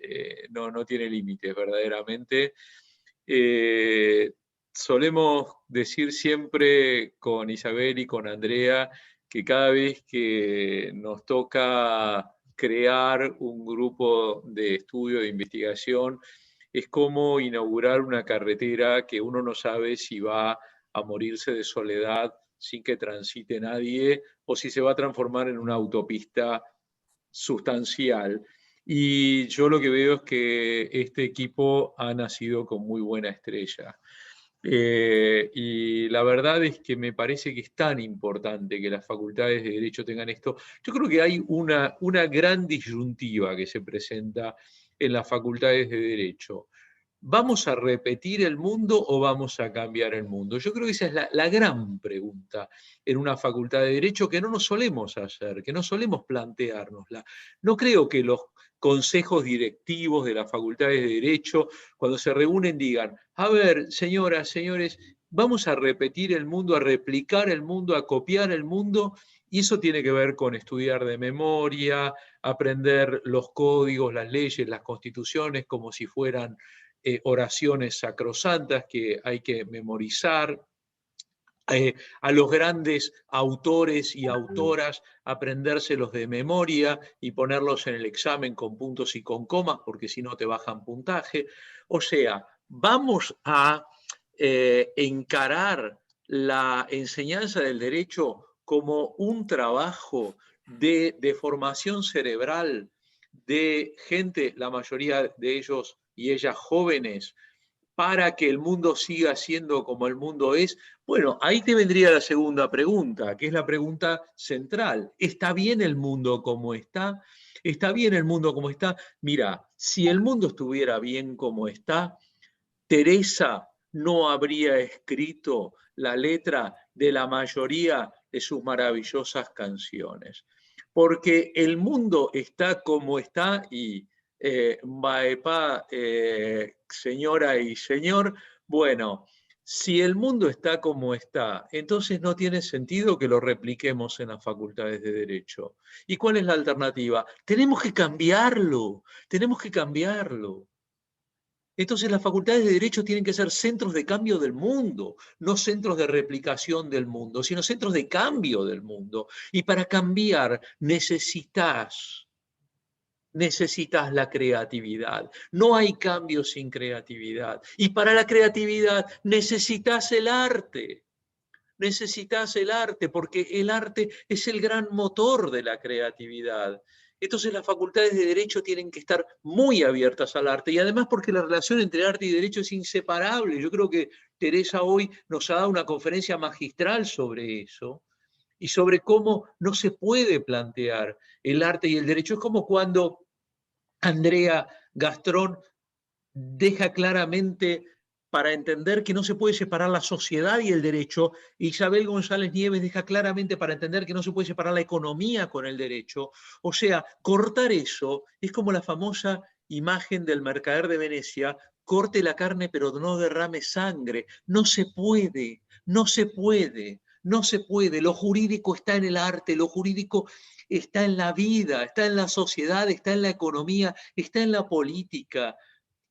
No tiene límites, verdaderamente. Solemos decir siempre con Isabel y con Andrea que cada vez que nos toca crear un grupo de estudio, de investigación, es como inaugurar una carretera que uno no sabe si va a morirse de soledad sin que transite nadie, o si se va a transformar en una autopista sustancial. Y yo lo que veo es que este equipo ha nacido con muy buena estrella. Y la verdad es que me parece que es tan importante que las facultades de Derecho tengan esto. Yo creo que hay una gran disyuntiva que se presenta en las facultades de Derecho. ¿Vamos a repetir el mundo o vamos a cambiar el mundo? Yo creo que esa es la gran pregunta en una facultad de Derecho, que no nos solemos hacer, que no solemos planteárnosla. No creo que los consejos directivos de las facultades de Derecho, cuando se reúnen, digan: a ver, señoras, señores, vamos a repetir el mundo, a replicar el mundo, a copiar el mundo, y eso tiene que ver con estudiar de memoria, aprender los códigos, las leyes, las constituciones, como si fueran oraciones sacrosantas que hay que memorizar. A los grandes autores y autoras, aprendérselos de memoria y ponerlos en el examen con puntos y con comas, porque si no te bajan puntaje. O sea, vamos a encarar la enseñanza del derecho como un trabajo de formación cerebral de gente, la mayoría de ellos y ellas jóvenes, para que el mundo siga siendo como el mundo es. Bueno, ahí te vendría la segunda pregunta, que es la pregunta central. ¿Está bien el mundo como está? ¿Está bien el mundo como está? Mira, si el mundo estuviera bien como está, Teresa no habría escrito la letra de la mayoría de sus maravillosas canciones. Porque el mundo está como está y señora y señor, bueno, si el mundo está como está, entonces no tiene sentido que lo repliquemos en las facultades de Derecho. ¿Y cuál es la alternativa? Tenemos que cambiarlo, tenemos que cambiarlo. Entonces las facultades de Derecho tienen que ser centros de cambio del mundo, no centros de replicación del mundo, sino centros de cambio del mundo. Y para cambiar necesitas la creatividad. No hay cambio sin creatividad. Y para la creatividad necesitas el arte. Necesitas el arte, porque el arte es el gran motor de la creatividad. Entonces las facultades de Derecho tienen que estar muy abiertas al arte, y además porque la relación entre arte y derecho es inseparable. Yo creo que Teresa hoy nos ha dado una conferencia magistral sobre eso, y sobre cómo no se puede plantear el arte y el derecho. Es como cuando Andrea Gastrón deja claramente para entender que no se puede separar la sociedad y el derecho. Isabel González Nieves deja claramente para entender que no se puede separar la economía con el derecho. O sea, cortar eso es como la famosa imagen del mercader de Venecia: corte la carne pero no derrame sangre. No se puede, no se puede, no se puede. Lo jurídico está en el arte, lo jurídico está en la vida, está en la sociedad, está en la economía, está en la política,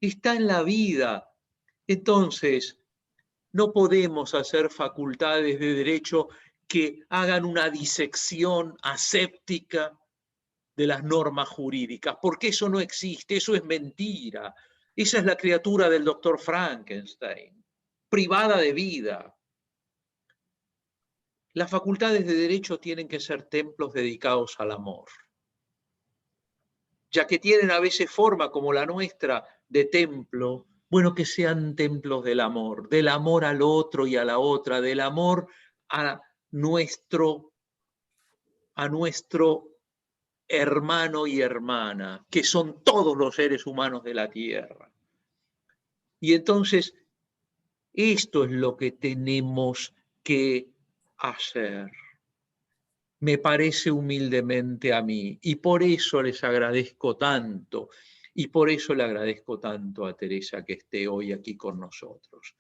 está en la vida. Entonces, no podemos hacer facultades de derecho que hagan una disección aséptica de las normas jurídicas, porque eso no existe, eso es mentira. Esa es la criatura del doctor Frankenstein, privada de vida. Las facultades de derecho tienen que ser templos dedicados al amor, ya que tienen a veces forma como la nuestra de templo. Bueno, que sean templos del amor al otro y a la otra, del amor a nuestro hermano y hermana, que son todos los seres humanos de la tierra. Y entonces, esto es lo que tenemos que hacer, me parece humildemente a mí, y por eso les agradezco tanto. Y por eso le agradezco tanto a Teresa que esté hoy aquí con nosotros.